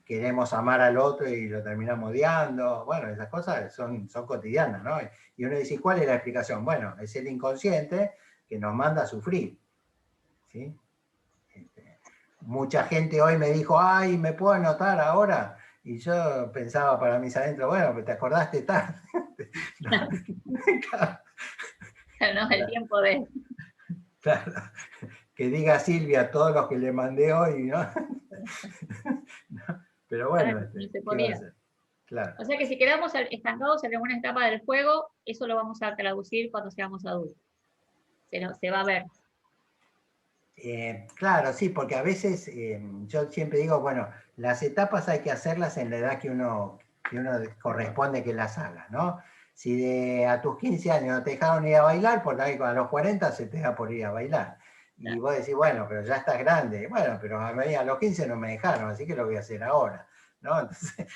Speaker 4: queremos amar al otro y lo terminamos odiando, bueno, esas cosas son cotidianas, ¿no? Y uno dice, ¿cuál es la explicación? Bueno, es el inconsciente que nos manda a sufrir, ¿sí? Mucha gente hoy me dijo, ay, ¿me puedo anotar ahora? Y yo pensaba para mis adentro, bueno, pero te acordaste tarde.
Speaker 5: No, el tiempo de...
Speaker 4: Claro, que diga Silvia todos los que le mandé hoy, ¿no? Pero bueno,
Speaker 5: Claro, no se
Speaker 4: ¿qué va a
Speaker 5: podía.
Speaker 4: hacer? Claro.
Speaker 5: O sea que si quedamos estancados en alguna etapa del juego, eso lo vamos a traducir cuando seamos adultos. Se va a ver.
Speaker 4: Claro, sí, porque a veces yo siempre digo, bueno, las etapas hay que hacerlas en la edad que uno corresponde que las haga, ¿no? Si a tus 15 años no te dejaron ir a bailar, por ahí a los 40 se te da por ir a bailar. Y vos decís, bueno, pero ya estás grande. Bueno, pero a mí a los 15 no me dejaron, así que lo voy a hacer ahora, ¿no? Entonces,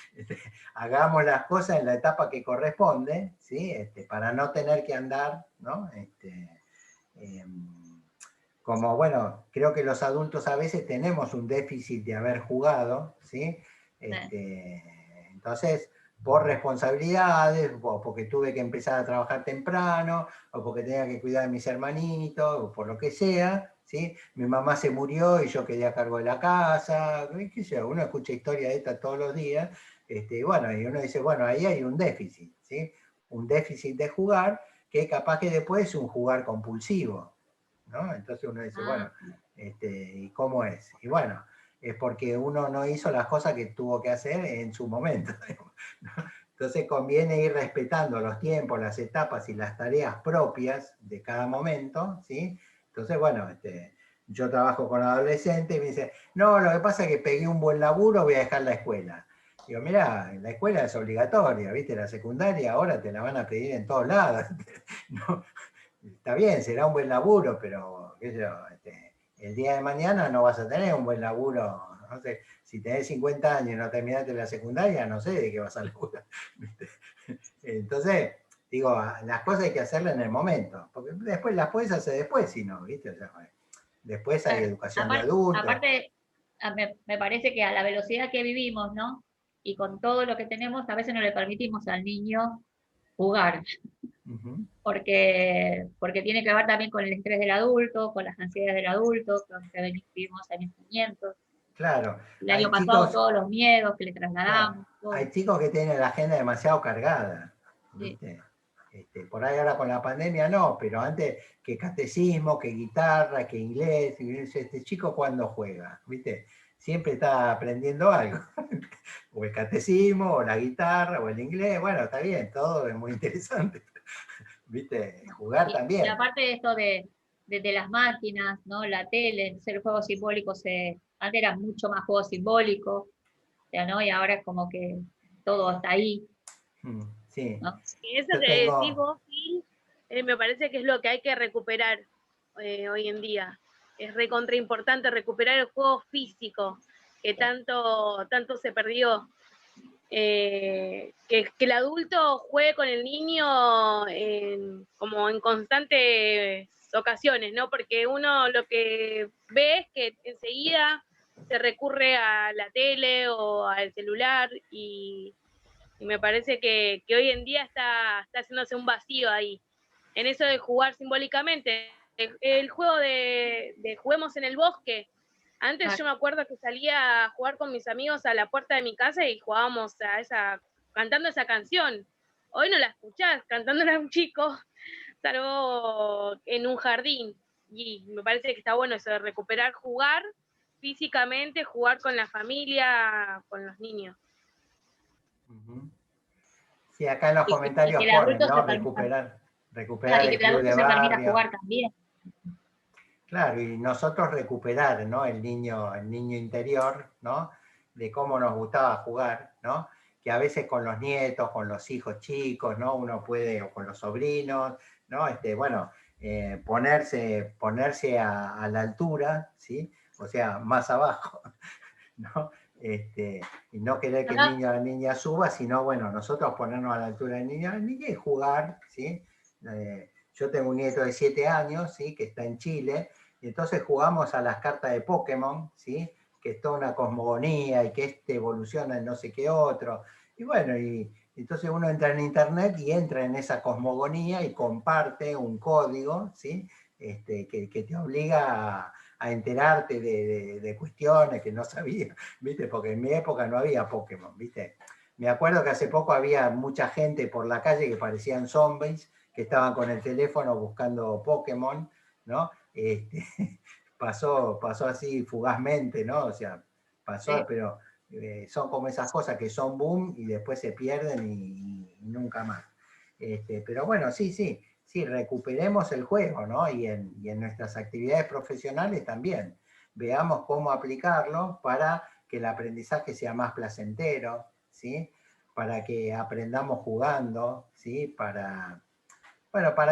Speaker 4: hagamos las cosas en la etapa que corresponde, ¿sí? Para no tener que andar, ¿no? Como, bueno, creo que los adultos a veces tenemos un déficit de haber jugado, ¿sí? Entonces, por responsabilidades, o porque tuve que empezar a trabajar temprano, o porque tenía que cuidar de mis hermanitos, o por lo que sea, ¿sí? Mi mamá se murió y yo quedé a cargo de la casa, qué sé yo, uno escucha historias de estas todos los días, bueno, y uno dice, bueno, ahí hay un déficit, ¿sí? Un déficit de jugar, que capaz que después es un jugar compulsivo, ¿no? Entonces uno dice, bueno, ¿y cómo es? Y bueno, es porque uno no hizo las cosas que tuvo que hacer en su momento, ¿no? Entonces conviene ir respetando los tiempos, las etapas y las tareas propias de cada momento, ¿sí? Entonces, bueno, yo trabajo con adolescentes y me dicen, no, lo que pasa es que pegué un buen laburo, voy a dejar la escuela. Digo, mirá, la escuela es obligatoria, ¿viste? La secundaria ahora te la van a pedir en todos lados, ¿no? Está bien, será un buen laburo, pero qué sé yo, el día de mañana no vas a tener un buen laburo. No sé, si tenés 50 años y no terminaste la secundaria, no sé de qué vas a laburar. Entonces, digo, las cosas hay que hacerlas en el momento, porque después las puedes hacer después, si no, ¿viste? O sea, después hay educación de adultos.
Speaker 5: Aparte, me parece que a la velocidad que vivimos, ¿no? Y con todo lo que tenemos, a veces no le permitimos al niño jugar. Porque tiene que ver también con el estrés del adulto, con las ansiedades del adulto, con que vivimos aislamientos.
Speaker 4: Claro.
Speaker 5: El año pasado todos los miedos que le trasladamos.
Speaker 4: Claro, hay chicos que tienen la agenda demasiado cargada, ¿viste? Sí. Por ahí ahora con la pandemia no, pero antes que catecismo, que guitarra, que inglés, este chico cuando juega, ¿viste? Siempre está aprendiendo algo. O el catecismo, o la guitarra, o el inglés, bueno, está bien, todo es muy interesante. ¿Viste? Jugar también.
Speaker 5: Y aparte de esto de las máquinas, ¿no? La tele, el juego simbólico, antes era mucho más juego simbólico, ¿no? Y ahora es como que todo está ahí.
Speaker 4: Sí.
Speaker 5: ¿No?
Speaker 7: Y eso que decís vos, Phil, me parece que es lo que hay que recuperar hoy en día. Es recontra importante recuperar el juego físico, que tanto se perdió. Que el adulto juegue con el niño como en constantes ocasiones, ¿no? Porque uno lo que ve es que enseguida se recurre a la tele o al celular y me parece que hoy en día está haciéndose un vacío ahí, en eso de jugar simbólicamente. El juego de juguemos en el bosque. Antes yo me acuerdo que salía a jugar con mis amigos a la puerta de mi casa y jugábamos cantando esa canción. Hoy no la escuchás cantándola a un chico, salvo en un jardín. Y me parece que está bueno eso de recuperar, jugar físicamente, jugar con la familia, con los niños.
Speaker 4: Sí, acá en los comentarios ponen, ¿no? Recuperar
Speaker 5: el club de barrio. Jugar también.
Speaker 4: Claro, y nosotros recuperar, ¿no? El niño interior, ¿no? De cómo nos gustaba jugar, ¿no? Que a veces con los nietos, con los hijos chicos, ¿no? Uno puede, o con los sobrinos, ¿no? Bueno, ponerse a la altura, ¿sí? O sea, más abajo, ¿no? Y no querer que el niño o la niña suba, sino, bueno, nosotros ponernos a la altura del niño o la niña y jugar, ¿sí? Yo tengo un nieto de 7 años, ¿sí? Que está en Chile, y entonces jugamos a las cartas de Pokémon, ¿sí? Que es toda una cosmogonía y que este evoluciona en no sé qué otro. Y bueno, y entonces uno entra en internet y entra en esa cosmogonía y comparte un código, ¿sí? Que te obliga a enterarte de cuestiones que no sabía, ¿viste? Porque en mi época no había Pokémon, ¿viste? Me acuerdo que hace poco había mucha gente por la calle que parecían zombies, que estaban con el teléfono buscando Pokémon, ¿no? Pasó así fugazmente, ¿no? O sea, pasó,
Speaker 5: Sí.
Speaker 4: pero son como esas cosas que son boom y después se pierden y nunca más. Pero bueno, sí, recuperemos el juego, ¿no? Y en nuestras actividades profesionales también. Veamos cómo aplicarlo para que el aprendizaje sea más placentero, ¿sí? Para que aprendamos jugando, ¿sí? Para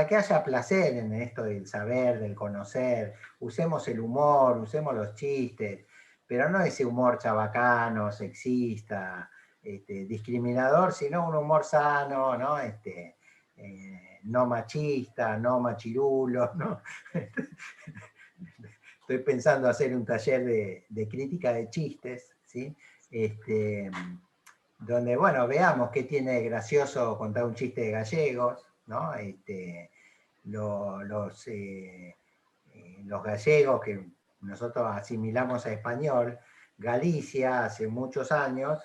Speaker 4: que haya placer en esto del saber, del conocer. Usemos el humor, usemos los chistes, pero no ese humor chabacano, sexista, discriminador, sino un humor sano, ¿no? No machista, no machirulo, ¿no? Estoy pensando hacer un taller de crítica de chistes, ¿sí? Donde, bueno, veamos qué tiene gracioso contar un chiste de gallegos, ¿no? Los gallegos que nosotros asimilamos a español, Galicia hace muchos años,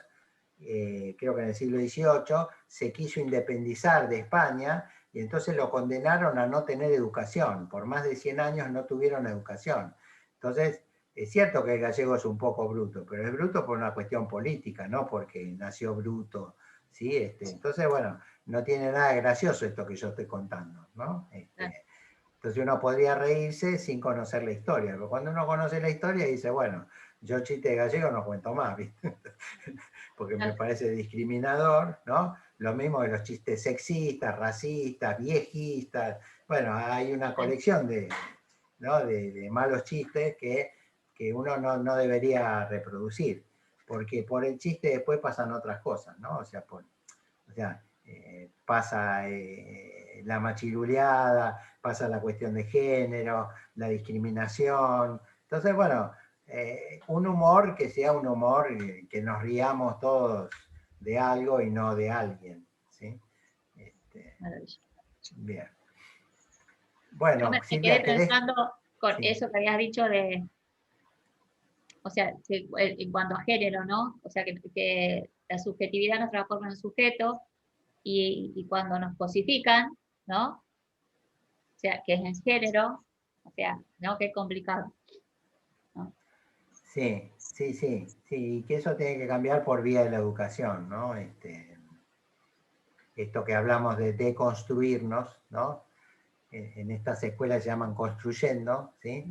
Speaker 4: creo que en el siglo XVIII, se quiso independizar de España y entonces lo condenaron a no tener educación. Por más de 100 años no tuvieron educación. Entonces, es cierto que el gallego es un poco bruto, pero es bruto por una cuestión política, no porque nació bruto, ¿sí? Entonces, bueno, no tiene nada de gracioso esto que yo estoy contando, ¿no? Entonces uno podría reírse sin conocer la historia, pero cuando uno conoce la historia dice, bueno, yo chiste de gallego no cuento más, ¿viste? Porque me parece discriminador, ¿no? Lo mismo de los chistes sexistas, racistas, viejistas. Bueno, hay una colección ¿no? de malos chistes que uno no debería reproducir, porque por el chiste después pasan otras cosas, ¿no? O sea, pasa la machiruleada, pasa la cuestión de género, la discriminación. Entonces, bueno, un humor que sea un humor que nos riamos todos de algo y no de alguien, ¿sí? Bien. Bueno,
Speaker 5: Yo me
Speaker 4: Silvia,
Speaker 5: quedé pensando con
Speaker 4: Sí.
Speaker 5: eso que habías dicho de, o sea, en cuanto a género, ¿no? O sea, que la subjetividad nos transforma en sujeto y cuando nos cosifican, ¿no? O sea, que es en género, o sea, ¿no? Qué complicado, ¿no?
Speaker 4: Sí, y que eso tiene que cambiar por vía de la educación, ¿no? Esto que hablamos de deconstruirnos, ¿no? En estas escuelas se llaman construyendo, ¿sí?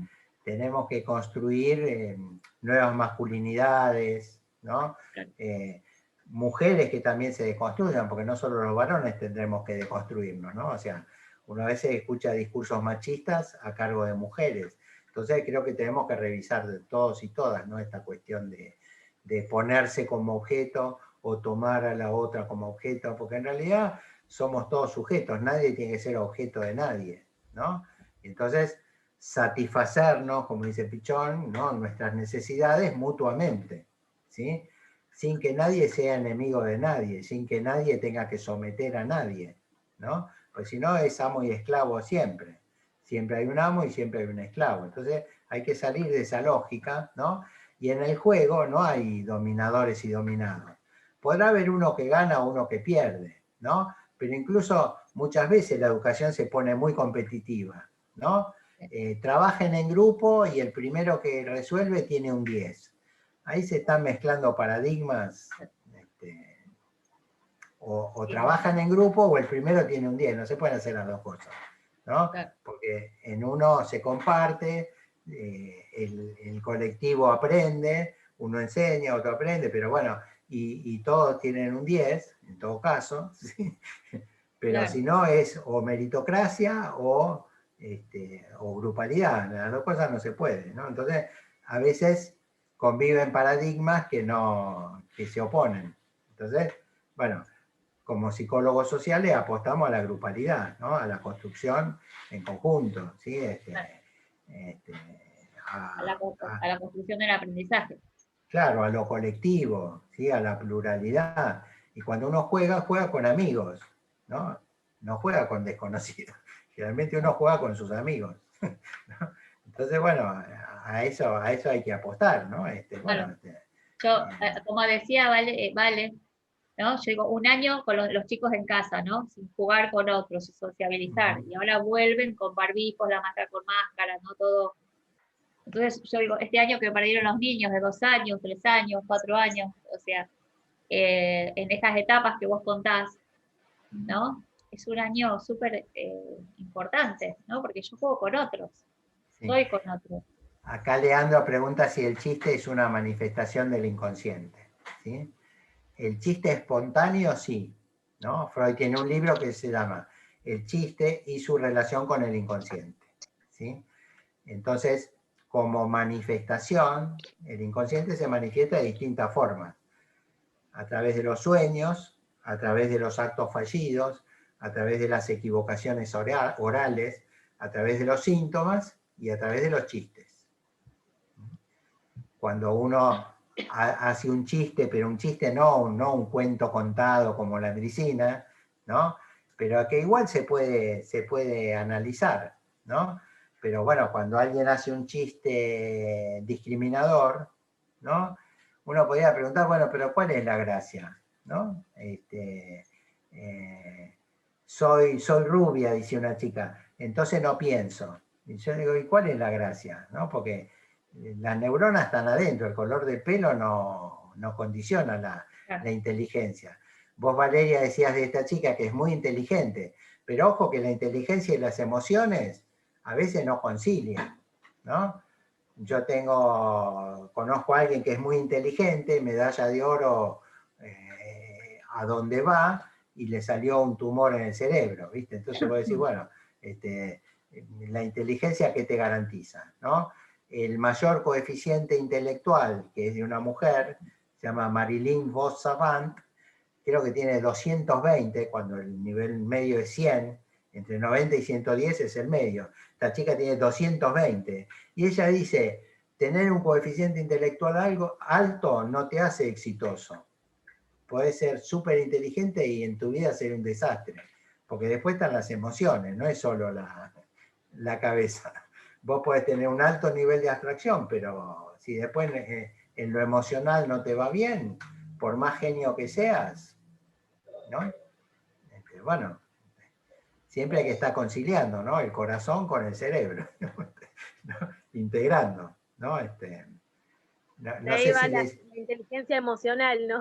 Speaker 4: Tenemos que construir nuevas masculinidades, ¿no? Mujeres que también se deconstruyan, porque no solo los varones tendremos que deconstruirnos, ¿no? O sea, uno a veces escucha discursos machistas a cargo de mujeres. Entonces creo que tenemos que revisar de todos y todas, ¿no? Esta cuestión de ponerse como objeto o tomar a la otra como objeto, porque en realidad somos todos sujetos, nadie tiene que ser objeto de nadie, ¿no? Entonces, satisfacernos, como dice Pichón, ¿no? Nuestras necesidades mutuamente, ¿sí? Sin que nadie sea enemigo de nadie, sin que nadie tenga que someter a nadie, ¿no? Pues si no es amo y esclavo siempre. Siempre hay un amo y siempre hay un esclavo. Entonces hay que salir de esa lógica, ¿no? Y en el juego no hay dominadores y dominados. Podrá haber uno que gana o uno que pierde, ¿no? Pero incluso muchas veces la educación se pone muy competitiva, ¿no? Trabajen en grupo y el primero que resuelve tiene un 10. Ahí se están mezclando paradigmas, o trabajan en grupo o el primero tiene un 10, no se pueden hacer las dos cosas, ¿no? Porque en uno se comparte, el colectivo aprende, uno enseña, otro aprende, pero bueno, y todos tienen un 10, en todo caso, ¿sí? Pero
Speaker 5: Claro.
Speaker 4: si no es o meritocracia o grupalidad, las dos cosas no se pueden, ¿no? Entonces, a veces conviven paradigmas que se oponen. Entonces, bueno, como psicólogos sociales apostamos a la grupalidad, ¿no? A la construcción en conjunto, ¿sí?
Speaker 5: A la construcción del aprendizaje.
Speaker 4: Claro, a lo colectivo, ¿sí? A la pluralidad. Y cuando uno juega, juega con amigos, ¿no? No juega con desconocidos. Generalmente uno juega con sus amigos, ¿no? Entonces, bueno, a eso hay que apostar, ¿no?
Speaker 5: Claro. Yo, como decía Vale, ¿no? Yo digo, un año con los chicos en casa, ¿no? Sin jugar con otros, sin sociabilizar. Y ahora vuelven con barbijos, la máscara con máscara, ¿no? Todo. Entonces yo digo, este año que perdieron los niños de 2 años, 3 años, 4 años, o sea, en estas etapas que vos contás, ¿no? Es un año súper importante, ¿no? Porque yo juego con otros,
Speaker 4: Sí.
Speaker 5: soy con otros.
Speaker 4: Acá Leandro pregunta si el chiste es una manifestación del inconsciente, ¿sí? El chiste espontáneo, sí, ¿no? Freud tiene un libro que se llama El chiste y su relación con el inconsciente, ¿sí? Entonces, como manifestación, el inconsciente se manifiesta de distintas formas, a través de los sueños, a través de los actos fallidos, a través de las equivocaciones orales, a través de los síntomas y a través de los chistes. Cuando uno hace un chiste, pero un chiste no un cuento contado como la medicina, ¿no? Pero que igual se puede analizar, ¿no? Pero bueno, cuando alguien hace un chiste discriminador, ¿no? Uno podría preguntar, bueno, pero ¿cuál es la gracia? ¿No? Soy rubia, dice una chica, entonces no pienso. Y yo digo, ¿y cuál es la gracia? ¿No? Porque las neuronas están adentro, el color del pelo no condiciona la inteligencia. Vos, Valeria, decías de esta chica que es muy inteligente, pero ojo que la inteligencia y las emociones a veces no concilian, ¿no? Yo conozco a alguien que es muy inteligente, medalla de oro a donde va, y le salió un tumor en el cerebro, ¿viste? Entonces vos decís, bueno, la inteligencia, ¿qué te garantiza? ¿No? El mayor coeficiente intelectual, que es de una mujer, se llama Marilyn Vos Savant, creo que tiene 220, cuando el nivel medio es 100, entre 90 y 110 es el medio. Esta chica tiene 220. Y ella dice, tener un coeficiente intelectual alto no te hace exitoso. Podés ser súper inteligente y en tu vida ser un desastre. Porque después están las emociones, no es solo la cabeza. Vos podés tener un alto nivel de abstracción, pero si después en lo emocional no te va bien, por más genio que seas, ¿no? Bueno, siempre hay que estar conciliando, ¿no? El corazón con el cerebro, ¿no? Integrando, ¿no? No
Speaker 7: Ahí
Speaker 4: sé
Speaker 7: va
Speaker 4: si
Speaker 7: la inteligencia emocional, ¿no?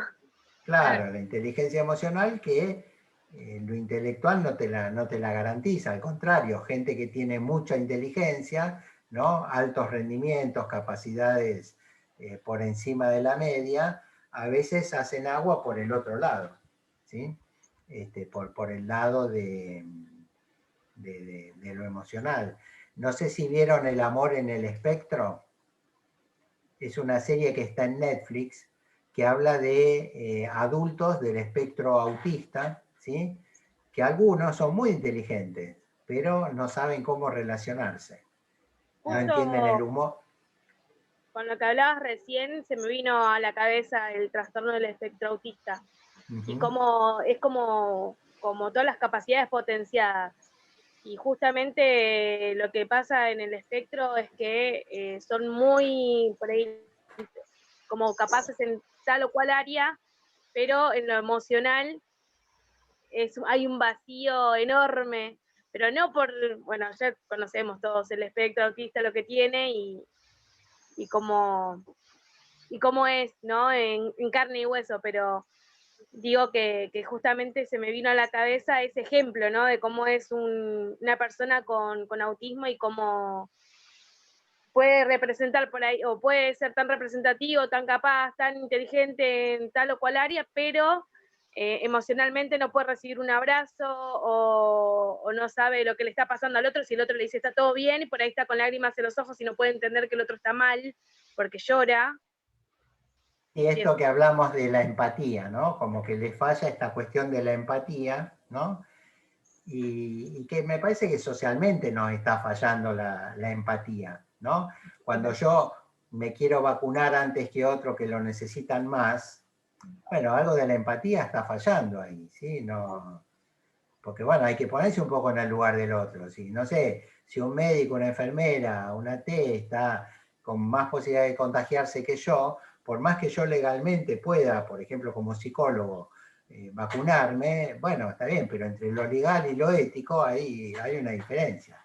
Speaker 4: Claro, la inteligencia emocional que lo intelectual no te la garantiza, al contrario, gente que tiene mucha inteligencia, ¿no? Altos rendimientos, capacidades por encima de la media, a veces hacen agua por el otro lado, ¿sí? Por el lado de lo emocional. No sé si vieron El amor en el espectro. Es una serie que está en Netflix, que habla de adultos del espectro autista, ¿sí? Que algunos son muy inteligentes, pero no saben cómo relacionarse. No entienden el humor.
Speaker 7: Con lo que hablabas recién, se me vino a la cabeza el trastorno del espectro autista. Y cómo es como todas las capacidades potenciadas. Y justamente lo que pasa en el espectro es que son muy, por ahí, como capaces en tal o cual área, pero en lo emocional hay un vacío enorme, pero no bueno, ya conocemos todos el espectro autista, lo que tiene y cómo es, ¿no? En carne y hueso, pero digo que justamente se me vino a la cabeza ese ejemplo, ¿no? De cómo es una persona con autismo y cómo puede representar por ahí, o puede ser tan representativo, tan capaz, tan inteligente en tal o cual área, pero emocionalmente no puede recibir un abrazo o no sabe lo que le está pasando al otro, si el otro le dice está todo bien, y por ahí está con lágrimas en los ojos y no puede entender que el otro está mal porque llora.
Speaker 4: Y esto que hablamos de la empatía, ¿no? Como que le falla esta cuestión de la empatía, ¿no? Y que me parece que socialmente nos está fallando la empatía, ¿no? Cuando yo me quiero vacunar antes que otro que lo necesitan más, bueno, algo de la empatía está fallando ahí, ¿sí? No, porque bueno, hay que ponerse un poco en el lugar del otro, ¿sí? No sé, si un médico, una enfermera, una T está con más posibilidad de contagiarse que yo, por más que yo legalmente pueda, por ejemplo, como psicólogo, vacunarme, bueno, está bien, pero entre lo legal y lo ético ahí hay una diferencia.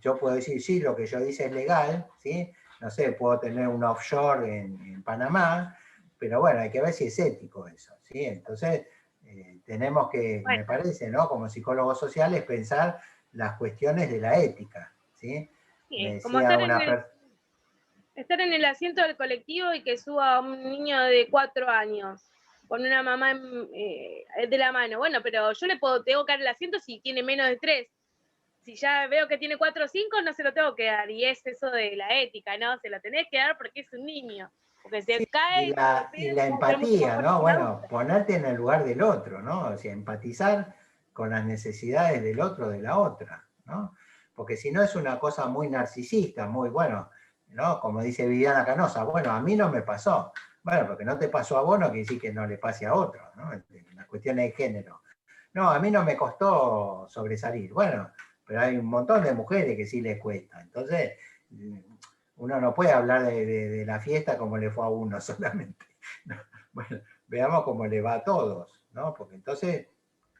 Speaker 4: Yo puedo decir, sí, lo que yo dice es legal, ¿sí? No sé, puedo tener un offshore en Panamá, pero bueno, hay que ver si es ético eso, ¿sí? Entonces, tenemos que,
Speaker 7: Bueno.
Speaker 4: me parece, ¿no? Como psicólogos sociales, pensar las cuestiones de la ética, ¿sí?
Speaker 7: Sí,
Speaker 4: Me
Speaker 7: como
Speaker 4: decía una
Speaker 7: estar en el asiento del colectivo y que suba un niño de 4 años con una mamá de la mano. Bueno, pero yo tengo que dar el asiento si tiene menos de 3. Si ya veo que tiene 4 o 5, no se lo tengo que dar. Y es eso de la ética, ¿no? Se lo tenés que dar porque es un niño. Porque se cae
Speaker 4: y la empatía, ¿no? Bueno, ponerte en el lugar del otro, ¿no? O sea, empatizar con las necesidades del otro, de la otra, ¿no? Porque si no es una cosa muy narcisista, muy, bueno, ¿no? Como dice Viviana Canosa, bueno, a mí no me pasó. Bueno, porque no te pasó a vos no quiere decir que no le pase a otro, ¿no? Las cuestiones de género. No, a mí no me costó sobresalir. Bueno, pero hay un montón de mujeres que sí les cuesta. Entonces, uno no puede hablar de la fiesta como le fue a uno solamente. ¿No? Bueno, veamos cómo le va a todos, ¿no? Porque entonces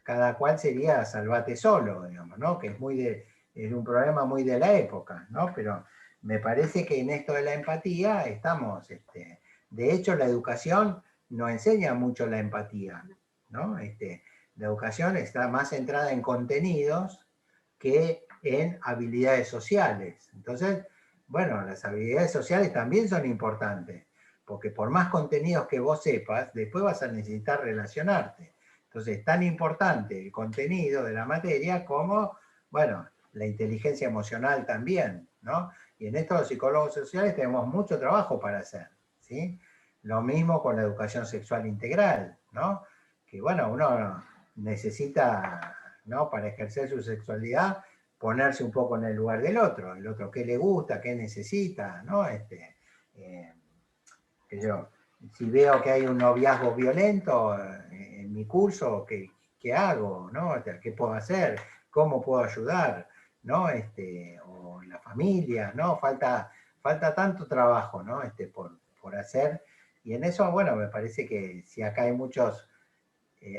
Speaker 4: cada cual sería salvate solo, digamos, ¿no? Que es un problema muy de la época, ¿no? Pero me parece que en esto de la empatía estamos, de hecho la educación no enseña mucho la empatía, ¿no? La educación está más centrada en contenidos que en habilidades sociales. Entonces, bueno, las habilidades sociales también son importantes, porque por más contenidos que vos sepas, después vas a necesitar relacionarte. Entonces, es tan importante el contenido de la materia como, bueno, la inteligencia emocional también, ¿no? Y en esto los psicólogos sociales tenemos mucho trabajo para hacer, ¿sí? Lo mismo con la educación sexual integral, ¿no? Que, bueno, uno necesita, ¿no? Para ejercer su sexualidad, ponerse un poco en el lugar del otro, el otro qué le gusta, qué necesita, ¿no? Que yo, si veo que hay un noviazgo violento en mi curso, ¿qué hago? ¿No? ¿Qué puedo hacer? ¿Cómo puedo ayudar? ¿No? O la familia, ¿no? Falta tanto trabajo, ¿no? Por hacer. Y en eso, bueno, me parece que si acá hay muchos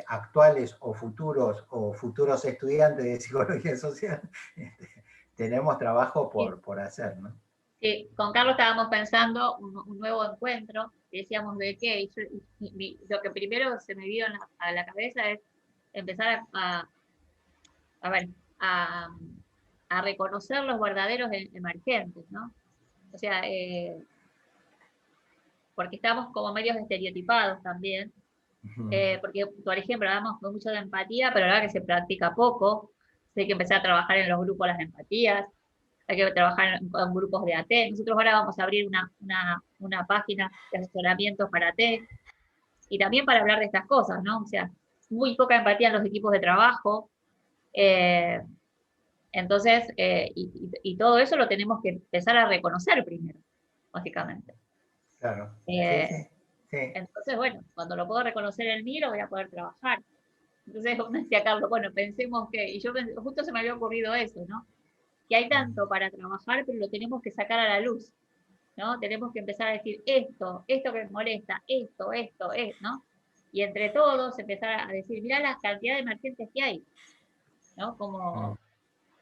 Speaker 4: actuales o futuros estudiantes de psicología social, tenemos trabajo por hacer, ¿no?
Speaker 5: Sí, con Carlos estábamos pensando un nuevo encuentro, y decíamos de qué, lo que primero se me vino a la cabeza es empezar a ver, a reconocer los verdaderos emergentes, ¿no? O sea, porque estamos como medios estereotipados también, porque, por ejemplo, hablamos mucho de empatía, pero la verdad que se practica poco, hay que empezar a trabajar en los grupos las empatías, hay que trabajar en grupos de AT. Nosotros ahora vamos a abrir una página de asesoramiento para AT, y también para hablar de estas cosas, ¿no? O sea, muy poca empatía en los equipos de trabajo, entonces, y todo eso lo tenemos que empezar a reconocer primero, básicamente.
Speaker 4: Claro. Sí.
Speaker 5: Entonces, bueno, cuando lo puedo reconocer en mí, lo voy a poder trabajar. Entonces, como decía Carlos, bueno, pensemos que, y yo justo se me había ocurrido eso, ¿no? Que hay tanto para trabajar, pero lo tenemos que sacar a la luz, ¿no? Tenemos que empezar a decir esto que me molesta, esto, ¿no? Y entre todos empezar a decir, mirá la cantidad de emergentes que hay, ¿no? Como,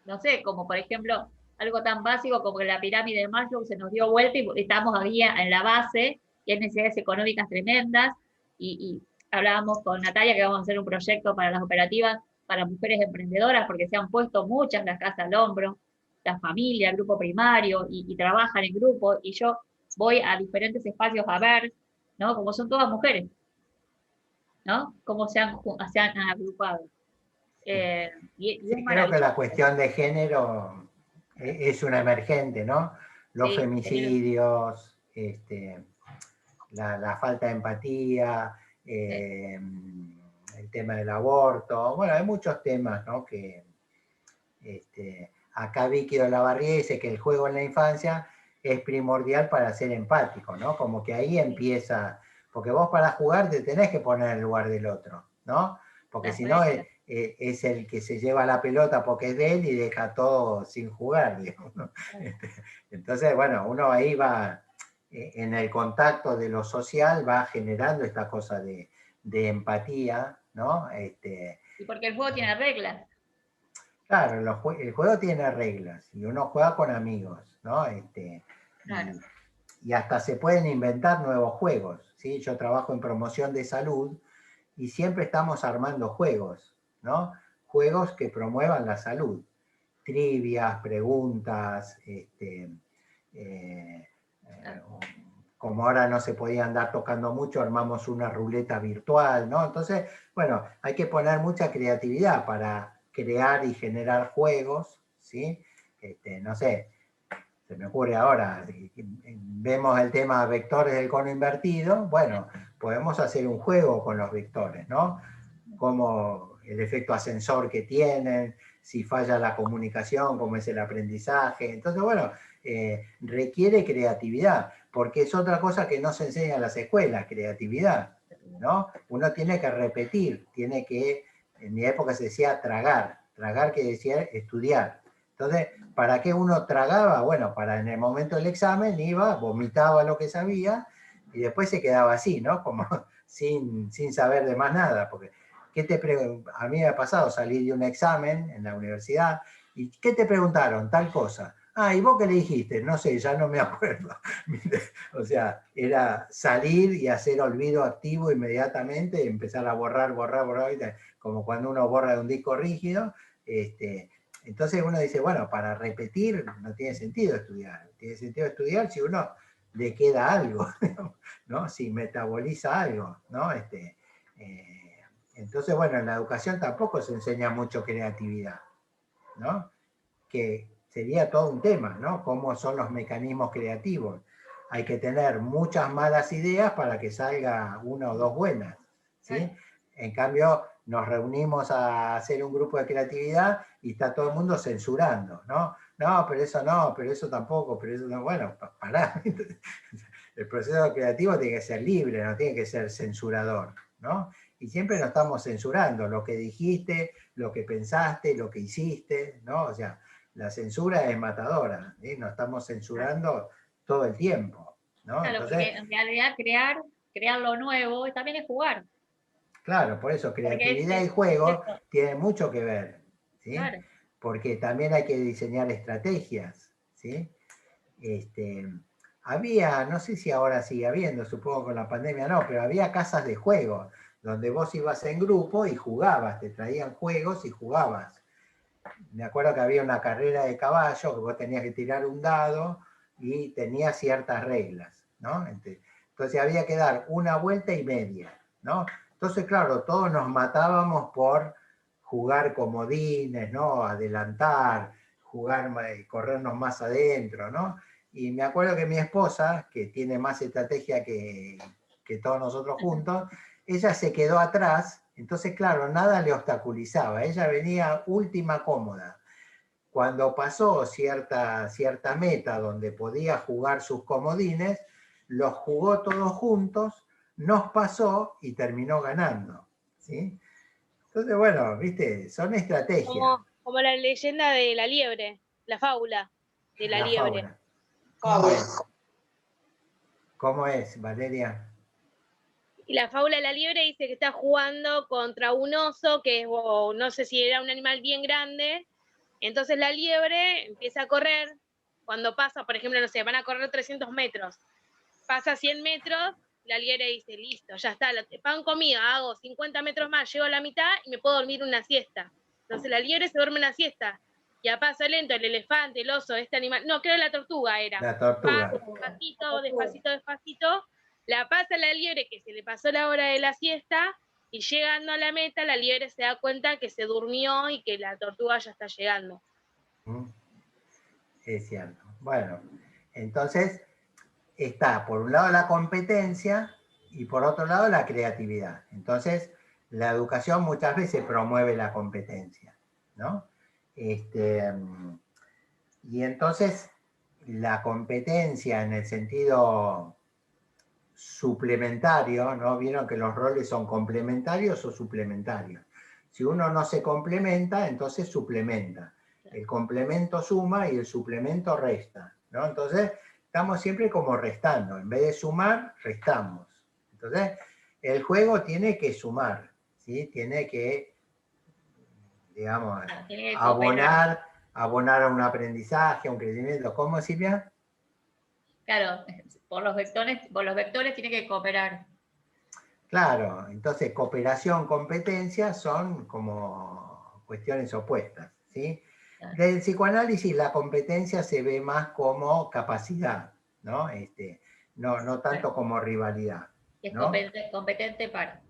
Speaker 5: no sé, como por ejemplo, algo tan básico como que la pirámide de Maslow se nos dio vuelta y estamos ahí en la base, y hay necesidades económicas tremendas, y hablábamos con Natalia que vamos a hacer un proyecto para las operativas para mujeres emprendedoras, porque se han puesto muchas las casas al hombro, la familia, el grupo primario, y trabajan en grupo, y yo voy a diferentes espacios a ver, ¿no? Como son todas mujeres, ¿no? Cómo se han agrupado. Y
Speaker 4: Sí,
Speaker 5: es
Speaker 4: creo que la
Speaker 5: maravilloso.
Speaker 4: cuestión de género es una emergente, ¿no? Los
Speaker 5: Sí,
Speaker 4: femicidios, la falta de empatía, el tema del aborto, bueno, hay muchos temas, ¿no? Que acá Vicky Olavarría dice que el juego en la infancia es primordial para ser empático, ¿no? Como que ahí empieza, porque vos para jugar te tenés que poner en el lugar del otro, ¿no? Porque si no es el que se lleva la pelota porque es de él y deja todo sin jugar, digamos, ¿no? Entonces, bueno, uno ahí va, en el contacto de lo social, va generando esta cosa de empatía, ¿no?
Speaker 5: Y porque el juego tiene reglas.
Speaker 4: Claro, el juego tiene reglas y uno juega con amigos, ¿no?
Speaker 5: Claro.
Speaker 4: Y hasta se pueden inventar nuevos juegos, ¿sí? Yo trabajo en promoción de salud y siempre estamos armando juegos, ¿no? Juegos que promuevan la salud. Trivias, preguntas, como ahora no se podía andar tocando mucho, armamos una ruleta virtual, ¿no? Entonces, bueno, hay que poner mucha creatividad para crear y generar juegos, ¿sí? No sé, se me ocurre ahora, vemos el tema vectores del cono invertido, bueno, podemos hacer un juego con los vectores, ¿no? Como el efecto ascensor que tienen, si falla la comunicación, cómo es el aprendizaje. Entonces, bueno, requiere creatividad, porque es otra cosa que no se enseña en las escuelas, creatividad, ¿no? Uno tiene que repetir, tiene que, en mi época se decía tragar que decía estudiar. Entonces, ¿para qué uno tragaba? Bueno, para en el momento del examen iba, vomitaba lo que sabía y después se quedaba así, ¿no? Como sin saber de más nada, porque a mí me ha pasado salir de un examen en la universidad y ¿qué te preguntaron? Tal cosa. Ah, ¿y vos qué le dijiste? No sé, ya no me acuerdo. O sea, era salir y hacer olvido activo inmediatamente y empezar a borrar, como cuando uno borra de un disco rígido. Entonces uno dice, bueno, para repetir no tiene sentido estudiar. Tiene sentido estudiar si uno le queda algo, ¿no? Si metaboliza algo, ¿no? Entonces, bueno, en la educación tampoco se enseña mucho creatividad, ¿no? Que sería todo un tema, ¿no? Cómo son los mecanismos creativos. Hay que tener muchas malas ideas para que salga una o dos buenas, ¿sí? En cambio, nos reunimos a hacer un grupo de creatividad y está todo el mundo censurando, ¿no? No, pero eso tampoco, pero eso no, bueno, pará. El proceso creativo tiene que ser libre, no tiene que ser censurador, ¿no? Y siempre nos estamos censurando lo que dijiste, lo que pensaste, lo que hiciste, ¿no? O sea, la censura es matadora, ¿sí? Nos estamos censurando todo el tiempo, ¿no?
Speaker 5: Claro,
Speaker 4: Entonces,
Speaker 5: porque en realidad crear lo nuevo también es jugar.
Speaker 4: claro, por eso creatividad y juego tienen mucho que ver, ¿sí?
Speaker 5: Claro.
Speaker 4: Porque también hay que diseñar estrategias, ¿sí? Había, no sé si ahora sigue habiendo, supongo con la pandemia no, pero había casas de juego, donde vos ibas en grupo y jugabas, te traían juegos y jugabas. Me acuerdo que había una carrera de caballo, que vos tenías que tirar un dado y tenía ciertas reglas, ¿no? Entonces había que dar una vuelta y media, ¿no? Entonces, claro, todos nos matábamos por jugar comodines, ¿no? Adelantar, jugar, corrernos más adentro, ¿no? Y me acuerdo que mi esposa, que tiene más estrategia que todos nosotros juntos, ella se quedó atrás, entonces, claro, nada le obstaculizaba, ella venía última cómoda. Cuando pasó cierta meta donde podía jugar sus comodines, los jugó todos juntos, nos pasó y terminó ganando, ¿sí? Entonces, bueno, viste, son estrategias.
Speaker 7: Como la leyenda de la liebre, la fábula de la liebre.
Speaker 4: Fábula. ¿Cómo es, Valeria?
Speaker 7: Y la fábula de la liebre dice que está jugando contra un oso, que es, no sé si era un animal bien grande. Entonces la liebre empieza a correr. Cuando pasa, por ejemplo, no sé, van a correr 300 metros. Pasa 100 metros, la liebre dice, listo, ya está, pan comida, hago 50 metros más, llego a la mitad y me puedo dormir una siesta. Entonces la liebre se duerme una siesta. Y a paso lento, el elefante, el oso, este animal, no, creo que la tortuga era.
Speaker 4: La tortuga.
Speaker 7: Despacito, la pasa la liebre que se le pasó la hora de la siesta y llegando a la meta, la liebre se da cuenta que se durmió y que la tortuga ya está llegando.
Speaker 4: Es cierto. Bueno, entonces, está por un lado la competencia y por otro lado la creatividad. Entonces, la educación muchas veces promueve la competencia, ¿no? Y entonces, la competencia en el sentido suplementario, ¿no? Vieron que los roles son complementarios o suplementarios. Si uno no se complementa, entonces suplementa. El complemento suma y el suplemento resta, ¿no? Entonces, estamos siempre como restando. En vez de sumar, restamos. Entonces, el juego tiene que sumar, ¿sí? Tiene que, digamos,
Speaker 5: Tiene que cooperar.
Speaker 4: abonar a un aprendizaje, a un crecimiento. ¿Cómo, Silvia?
Speaker 5: Claro, por los vectores tiene que cooperar.
Speaker 4: Claro, entonces cooperación, competencia son como cuestiones opuestas, ¿sí?
Speaker 5: Claro.
Speaker 4: Del psicoanálisis la competencia se ve más como capacidad, ¿no? No tanto como rivalidad,
Speaker 5: Es
Speaker 4: ¿no?
Speaker 5: competente para.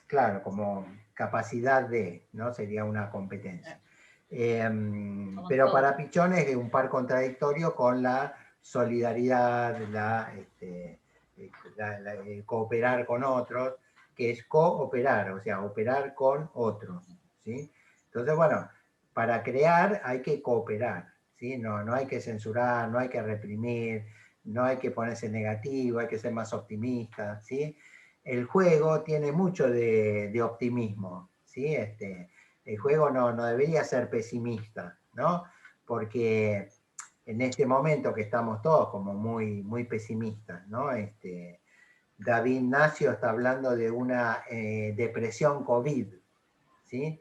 Speaker 4: Claro, como capacidad de, ¿no? Sería una competencia. Pero
Speaker 5: todo.
Speaker 4: para Pichón es un par contradictorio con la solidaridad, cooperar con otros, que es cooperar, o sea, operar con otros, ¿sí? Entonces, bueno, para crear hay que cooperar, ¿sí? No hay que censurar, no hay que reprimir, no hay que ponerse negativo, hay que ser más optimista, ¿sí? El juego tiene mucho de optimismo, ¿sí? El juego no debería ser pesimista, ¿no? Porque en este momento que estamos todos como muy, muy pesimistas, ¿no? David Ignacio está hablando de una depresión COVID, ¿sí?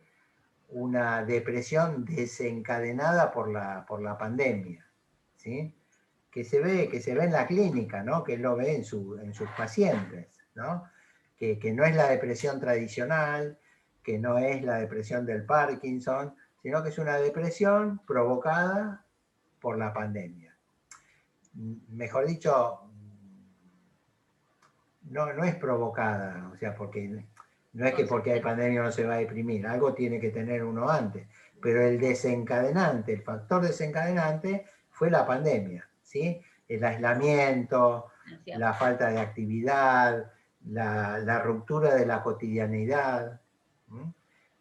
Speaker 4: Una depresión desencadenada por la pandemia, ¿sí? Que se ve en la clínica, ¿no? Que él lo ve en sus pacientes, ¿no? Que no es la depresión tradicional, que no es la depresión del Parkinson, sino que es una depresión provocada por la pandemia. Mejor dicho, no es provocada, o sea, porque no es que porque hay pandemia no se va a deprimir, algo tiene que tener uno antes, pero el desencadenante, el factor desencadenante fue la pandemia, ¿sí? El aislamiento, la falta de actividad, la ruptura de la cotidianidad, ¿sí?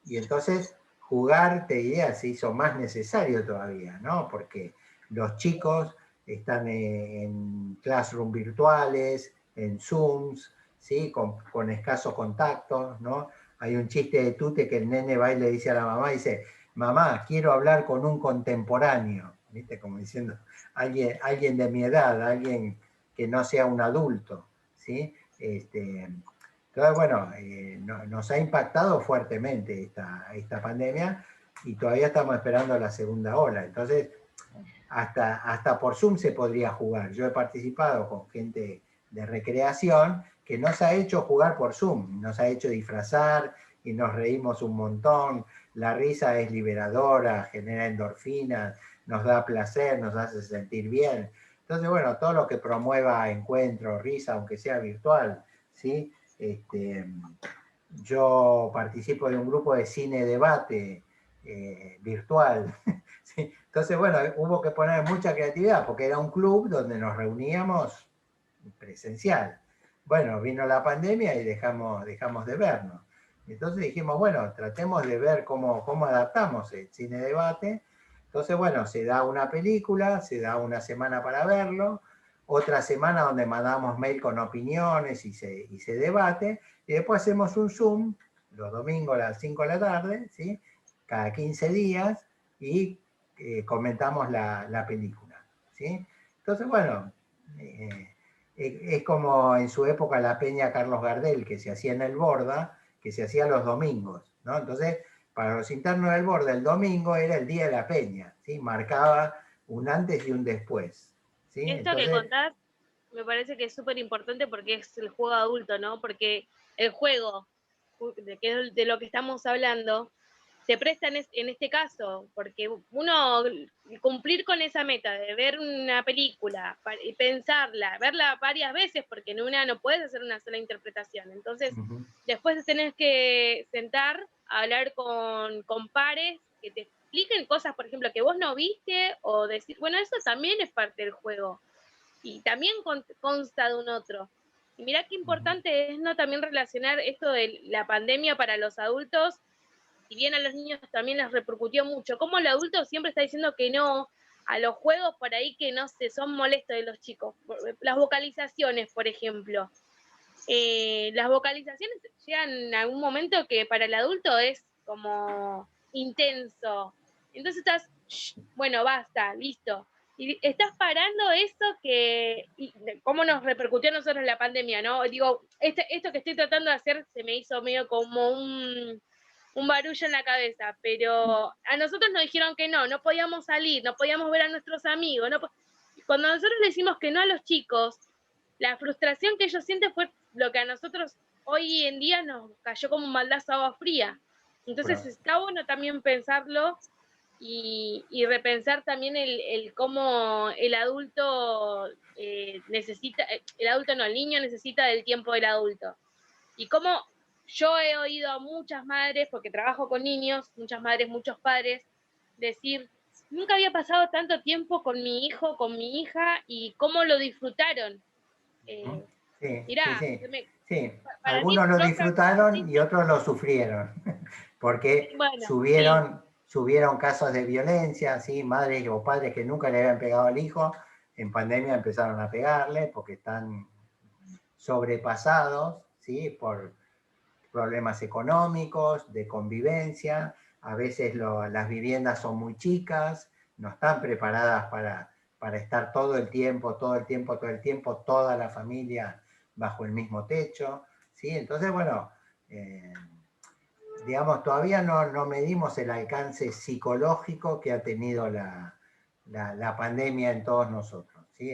Speaker 4: Y entonces jugar, te diría, se hizo más necesario todavía, ¿no? Porque los chicos están en classroom virtuales, en Zooms, ¿sí? Con escasos contactos, ¿no? Hay un chiste de Tute que el nene va y le dice a la mamá, dice, mamá, quiero hablar con un contemporáneo, ¿viste? Como diciendo, alguien de mi edad, alguien que no sea un adulto, ¿sí? Entonces, bueno, nos ha impactado fuertemente esta pandemia y todavía estamos esperando la segunda ola. Entonces, hasta por Zoom se podría jugar. Yo he participado con gente de recreación que nos ha hecho jugar por Zoom, nos ha hecho disfrazar y nos reímos un montón. La risa es liberadora, genera endorfinas, nos da placer, nos hace sentir bien. Entonces, bueno, todo lo que promueva encuentro, risa, aunque sea virtual, ¿sí? Yo participo de un grupo de cine debate virtual. ¿Sí? Entonces, bueno, hubo que poner mucha creatividad porque era un club donde nos reuníamos presencial. Bueno, vino la pandemia y dejamos de vernos. Entonces dijimos, bueno, tratemos de ver cómo adaptamos el cine debate. Entonces, bueno, se da una película, se da una semana para verlo, otra semana donde mandamos mail con opiniones y se debate, y después hacemos un Zoom los domingos a las 5 de la tarde, ¿sí? Cada 15 días, y comentamos la película, ¿sí? Entonces, bueno, es como en su época la Peña Carlos Gardel, que se hacía en el Borda, que se hacía los domingos, ¿no? Entonces, para los internos del Borda, el domingo era el día de la Peña, ¿sí? Marcaba un antes y un después, ¿sí?
Speaker 7: Esto
Speaker 4: Entonces,
Speaker 7: que contás me parece que es súper importante porque es el juego adulto, ¿no? Porque el juego, que es de lo que estamos hablando, se presta en este caso, porque uno cumplir con esa meta de ver una película y pensarla, verla varias veces, porque en una no puedes hacer una sola interpretación. Entonces, después tenés que sentar a hablar con pares que te expliquen cosas, por ejemplo, que vos no viste, o decir, bueno, eso también es parte del juego. y también consta de un otro. Y mirá qué importante es, ¿no?, también relacionar esto de la pandemia para los adultos, si bien a los niños también les repercutió mucho, como el adulto siempre está diciendo que no a los juegos por ahí que no sé, son molestos de los chicos. Las vocalizaciones, por ejemplo. Las vocalizaciones llegan en algún momento que para el adulto es como intenso. Entonces estás, bueno, basta, listo. Y estás parando eso que, cómo nos repercutió a nosotros la pandemia, ¿no? Digo, esto que estoy tratando de hacer se me hizo medio como un barullo en la cabeza, pero a nosotros nos dijeron que no podíamos salir, no podíamos ver a nuestros amigos. Cuando nosotros le decimos que no a los chicos, la frustración que ellos sienten fue lo que a nosotros hoy en día nos cayó como un baldazo de agua fría. Entonces
Speaker 4: Claro.
Speaker 7: está bueno también pensarlo y repensar también el cómo el adulto necesita, el adulto no, el niño necesita del tiempo del adulto. Y cómo yo he oído a muchas madres, porque trabajo con niños, muchas madres, muchos padres, decir, nunca había pasado tanto tiempo con mi hijo, con mi hija, y cómo lo disfrutaron.
Speaker 4: Sí,
Speaker 7: Mirá,
Speaker 4: sí, sí.
Speaker 7: para mí
Speaker 4: Algunos lo
Speaker 7: yo
Speaker 4: disfrutaron y otros lo sufrieron, porque
Speaker 7: bueno,
Speaker 4: subieron casos de violencia, ¿sí? Madres o padres que nunca le habían pegado al hijo, en pandemia empezaron a pegarle porque están sobrepasados, ¿sí?, por problemas económicos, de convivencia. A veces las viviendas son muy chicas, no están preparadas para estar todo el tiempo, toda la familia bajo el mismo techo, ¿sí? Entonces, bueno, digamos, todavía no medimos el alcance psicológico que ha tenido la pandemia en todos nosotros, ¿sí?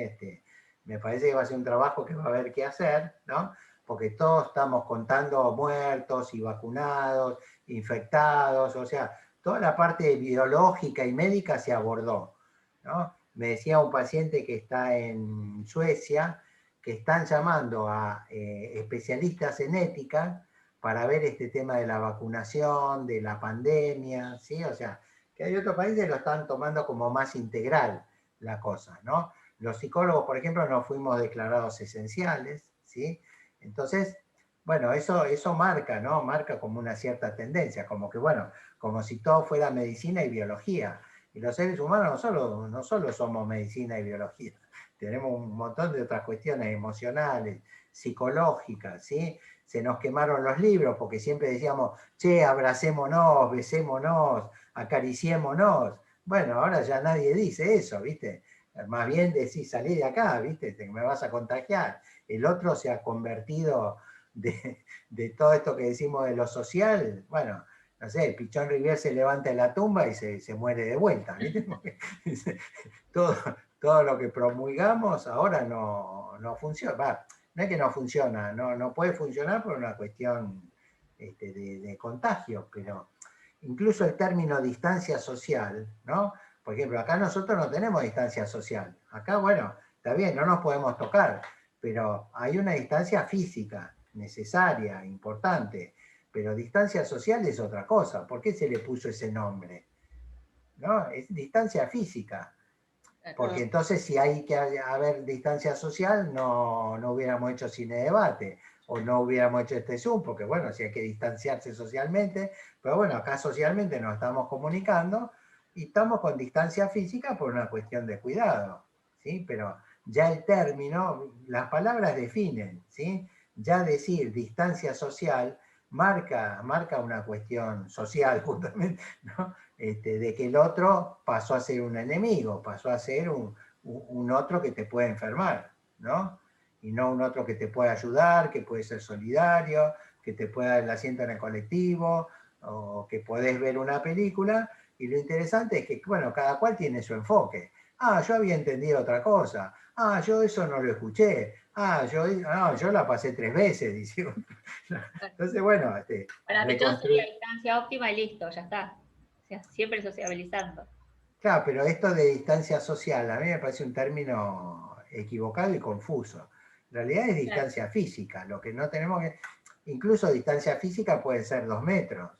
Speaker 4: Me parece que va a ser un trabajo que va a haber que hacer, ¿no? Porque todos estamos contando muertos y vacunados, infectados, o sea, toda la parte biológica y médica se abordó, ¿no? Me decía un paciente que está en Suecia que están llamando a especialistas en ética para ver este tema de la vacunación, de la pandemia, ¿sí? O sea, que hay otros países que lo están tomando como más integral la cosa, ¿no? Los psicólogos, por ejemplo, no fuimos declarados esenciales, ¿sí? Entonces, bueno, eso marca, ¿no? Marca como una cierta tendencia, como que, bueno, como si todo fuera medicina y biología. Y los seres humanos no solo somos medicina y biología, tenemos un montón de otras cuestiones emocionales, psicológicas, ¿sí? Se nos quemaron los libros porque siempre decíamos, che, abracémonos, besémonos, acariciémonos. Bueno, ahora ya nadie dice eso, ¿viste? Más bien decís, salí de acá, ¿viste? Me vas a contagiar. El otro se ha convertido de todo esto que decimos de lo social, bueno, no sé, Pichón Rivière se levanta de la tumba y se muere de vuelta, ¿viste? Porque todo lo que promulgamos ahora no funciona. No es que no funciona, no puede funcionar por una cuestión de contagio, pero incluso el término distancia social, ¿no? Por ejemplo, acá nosotros no tenemos distancia social. Acá, bueno, está bien, no nos podemos tocar, pero hay una distancia física necesaria, importante, pero distancia social es otra cosa. ¿Por qué se le puso ese nombre? ¿No? Es distancia física. Porque entonces si hay que haber distancia social, no hubiéramos hecho cine debate, o no hubiéramos hecho este Zoom, porque bueno, si hay que distanciarse socialmente, pero bueno, acá socialmente nos estamos comunicando, y estamos con distancia física por una cuestión de cuidado, ¿sí? Pero ya el término, las palabras definen, ¿sí? Ya decir distancia social marca una cuestión social justamente, ¿no? De que el otro pasó a ser un enemigo, pasó a ser un otro que te puede enfermar, ¿no? Y no un otro que te puede ayudar, que puede ser solidario, que te puede dar el asiento en el colectivo, o que podés ver una película, y lo interesante es que, bueno, cada cual tiene su enfoque. Ah, yo había entendido otra cosa. Ah, yo eso no lo escuché. Ah, yo la pasé 3 veces, dice. Entonces, bueno,
Speaker 5: Para Pichón sería distancia óptima y listo, ya está. O sea, siempre sociabilizando.
Speaker 4: Claro, pero esto de distancia social, a mí me parece un término equivocado y confuso. En realidad es distancia física, lo que no tenemos que... Incluso distancia física puede ser 2 metros,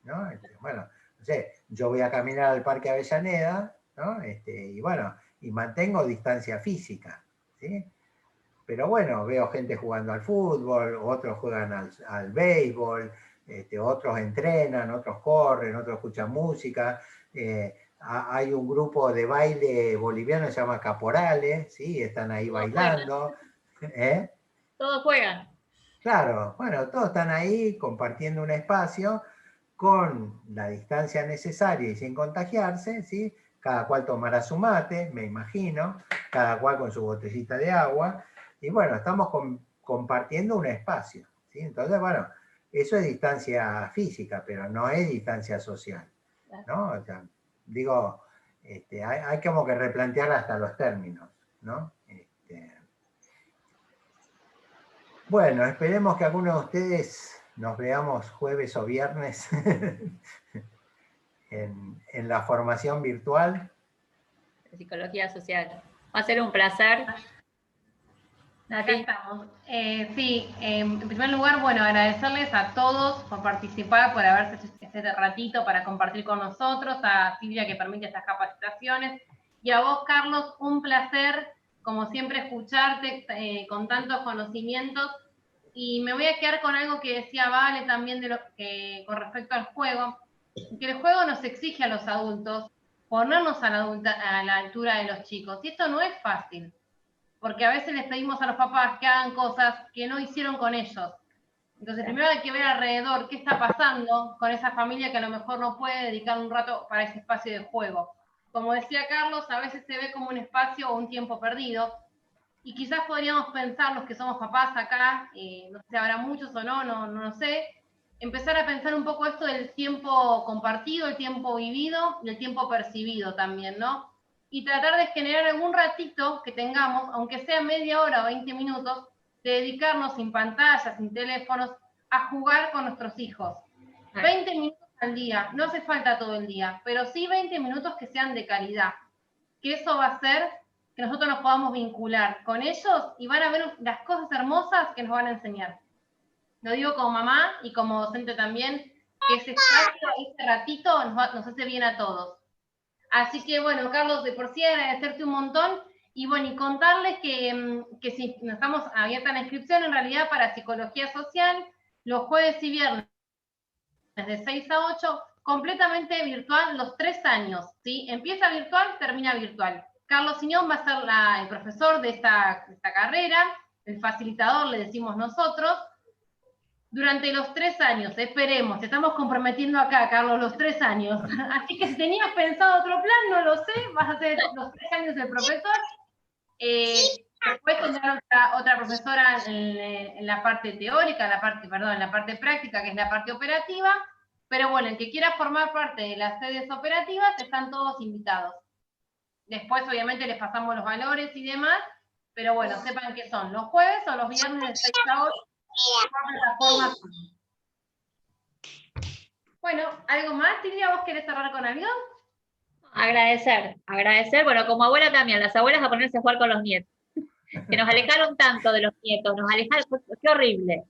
Speaker 4: ¿no? Bueno, no sé, yo voy a caminar al Parque Avellaneda, ¿no? Y bueno, y mantengo distancia física, ¿sí? Pero bueno, veo gente jugando al fútbol, otros juegan al béisbol, otros entrenan, otros corren, otros escuchan música. Hay un grupo de baile boliviano que se llama Caporales, ¿sí? Están ahí
Speaker 5: Todos
Speaker 4: bailando. ¿Eh?
Speaker 5: Todos juegan.
Speaker 4: Claro, bueno, todos están ahí compartiendo un espacio con la distancia necesaria y sin contagiarse, ¿sí? Cada cual tomará su mate, me imagino, cada cual con su botellita de agua, y bueno, estamos compartiendo un espacio, ¿sí? Entonces, bueno, eso es distancia física, pero no es distancia social, ¿no? O sea, digo, hay como que replantear hasta los términos, ¿no? Bueno, esperemos que algunos de ustedes nos veamos jueves o viernes en la formación virtual.
Speaker 5: De psicología social. Va a ser un placer.
Speaker 3: Acá
Speaker 5: Nati.
Speaker 3: estamos. Sí, en primer lugar, bueno, agradecerles a todos por participar, por haberse hecho este ratito para compartir con nosotros, a Silvia que permite estas capacitaciones, y a vos, Carlos, un placer, como siempre, escucharte con tantos conocimientos, y me voy a quedar con algo que decía Vale también con respecto al juego, que el juego nos exige a los adultos ponernos a la altura de los chicos, y esto no es fácil, porque a veces les pedimos a los papás que hagan cosas que no hicieron con ellos. Entonces, primero hay que ver alrededor qué está pasando con esa familia que a lo mejor no puede dedicar un rato para ese espacio de juego. Como decía Carlos, a veces se ve como un espacio o un tiempo perdido, y quizás podríamos pensar, los que somos papás acá, no sé si habrá muchos o no lo sé, empezar a pensar un poco esto del tiempo compartido, el tiempo vivido y el tiempo percibido también, ¿no? Y tratar de generar algún ratito que tengamos, aunque sea media hora o 20 minutos, de dedicarnos sin pantallas, sin teléfonos, a jugar con nuestros hijos. 20 minutos al día, no hace falta todo el día, pero sí 20 minutos que sean de calidad, que eso va a hacer que nosotros nos podamos vincular con ellos y van a ver las cosas hermosas que nos van a enseñar. Lo digo como mamá y como docente también, que ese espacio, ese ratito nos hace bien a todos. Así que bueno, Carlos, de por sí agradecerte un montón y bueno, y contarles que si estamos abierta la inscripción en realidad para psicología social, los jueves y viernes de 6 a 8, completamente virtual los 3 años, ¿sí? Empieza virtual, termina virtual. Carlos Siñón va a ser el profesor de esta carrera, el facilitador, le decimos nosotros, durante los 3 años, esperemos, te estamos comprometiendo acá, Carlos, los 3 años. Así que si tenías pensado otro plan, no lo sé, vas a ser los 3 años el profesor. Después tendrá otra profesora en la parte teórica, en la parte práctica, que es la parte operativa. Pero bueno, el que quiera formar parte de las sedes operativas, están todos invitados. Después, obviamente, les pasamos los valores y demás, pero bueno, sepan que son los jueves o los viernes de 6 a 8. Bueno, ¿algo más, Silvia? ¿Vos querés cerrar con algo?
Speaker 5: Agradecer. Bueno, como abuela también, las abuelas a ponerse a jugar con los nietos. Que nos alejaron tanto de los nietos, qué horrible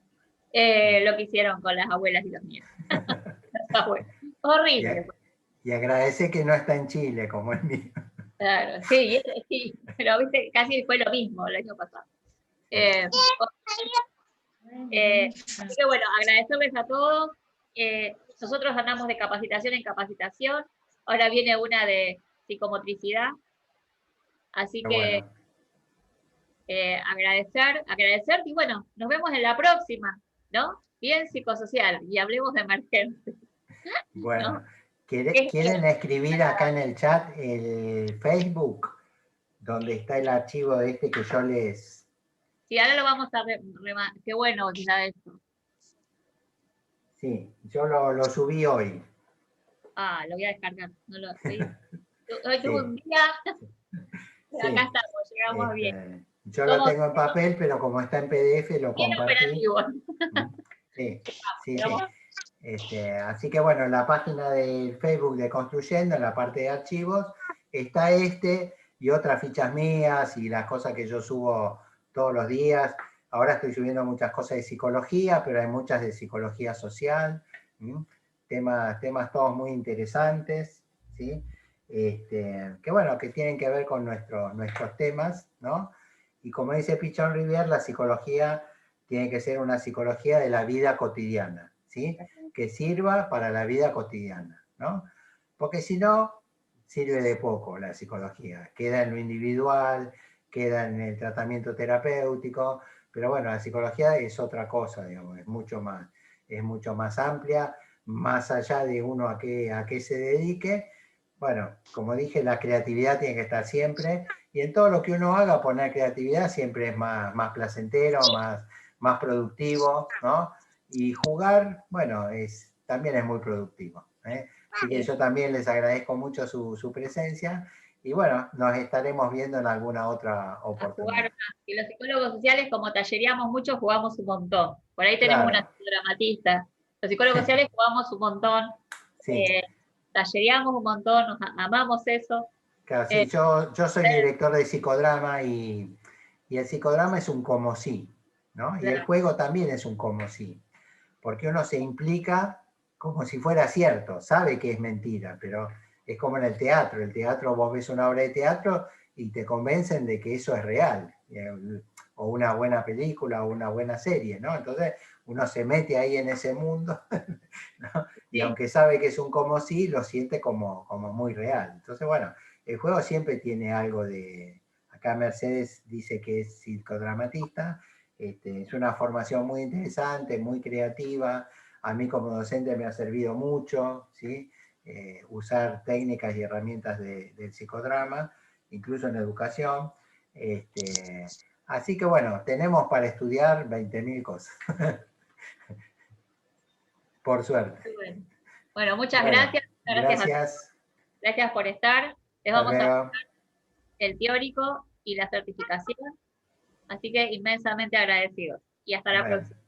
Speaker 5: lo que hicieron con las abuelas y los nietos. Las abuelas. Horrible.
Speaker 4: Y agradece que no está en Chile, como el mío.
Speaker 5: Claro, sí, pero viste, casi fue lo mismo el año pasado. Así que bueno, agradecerles a todos. Nosotros andamos de capacitación en capacitación. Ahora viene una de psicomotricidad. Así que agradecer y bueno, nos vemos en la próxima, ¿no? Bien psicosocial y hablemos de emergencia.
Speaker 4: Bueno,
Speaker 5: ¿no?
Speaker 4: ¿Quieren escribir acá en el chat el Facebook, donde está el archivo de que yo les...
Speaker 5: Sí, ahora lo vamos a qué bueno que ya esto.
Speaker 4: Sí, yo lo subí hoy.
Speaker 5: Ah, lo voy a descargar. Hoy tuve un día.
Speaker 4: Sí.
Speaker 5: Acá estamos, llegamos bien.
Speaker 4: Yo lo tengo en papel, pero como está en PDF, lo
Speaker 5: bien
Speaker 4: compartí.
Speaker 5: operativo.
Speaker 4: Sí. Así que bueno, en la página del Facebook de Construyendo, en la parte de archivos, está y otras fichas mías y las cosas que yo subo todos los días. Ahora estoy subiendo muchas cosas de psicología, pero hay muchas de psicología social, temas todos muy interesantes, ¿sí? Que bueno, que tienen que ver con nuestros temas, ¿no? Y como dice Pichon Rivière, la psicología tiene que ser una psicología de la vida cotidiana, ¿sí? Que sirva para la vida cotidiana, ¿no? Porque si no, sirve de poco la psicología. Queda en lo individual, queda en el tratamiento terapéutico, pero bueno, la psicología es otra cosa, digamos, es mucho más amplia, más allá de uno a qué se dedique. Bueno, como dije, la creatividad tiene que estar siempre, y en todo lo que uno haga, poner creatividad siempre es más placentero, más productivo, ¿no? Y jugar, bueno, también es muy productivo, ¿eh? Así que yo también les agradezco mucho su presencia, y bueno, nos estaremos viendo en alguna otra
Speaker 5: A
Speaker 4: oportunidad.
Speaker 5: jugar más. Y los psicólogos sociales, como tallereamos mucho, jugamos un montón. Por ahí tenemos
Speaker 4: Claro.
Speaker 5: una psicodramatista. Los psicólogos sociales jugamos un montón,
Speaker 4: Sí.
Speaker 5: tallereamos un montón, amamos eso.
Speaker 4: Claro, sí, yo soy director de psicodrama, y el psicodrama es un como sí, ¿no? Y el
Speaker 5: Claro.
Speaker 4: juego también es un como sí, porque uno se implica como si fuera cierto, sabe que es mentira, pero es como en el teatro vos ves una obra de teatro y te convencen de que eso es real, o una buena película o una buena serie, ¿no? Entonces uno se mete ahí en ese mundo, ¿no? Y
Speaker 5: Sí.
Speaker 4: aunque sabe que es un como sí, lo siente como muy real. Entonces, bueno, el juego siempre tiene algo de... Acá Mercedes dice que es psicodramatista, es una formación muy interesante, muy creativa. A mí como docente me ha servido mucho, ¿sí? Usar técnicas y herramientas del psicodrama, incluso en educación. Así que bueno, tenemos para estudiar 20.000 cosas. Por suerte.
Speaker 5: Bueno, muchas
Speaker 4: Bueno,
Speaker 5: gracias.
Speaker 4: gracias.
Speaker 5: Gracias por estar. Les
Speaker 4: Hasta
Speaker 5: vamos a
Speaker 4: luego.
Speaker 5: el teórico y la certificación. Así que inmensamente agradecidos. Y hasta la
Speaker 4: Bueno,
Speaker 5: próxima.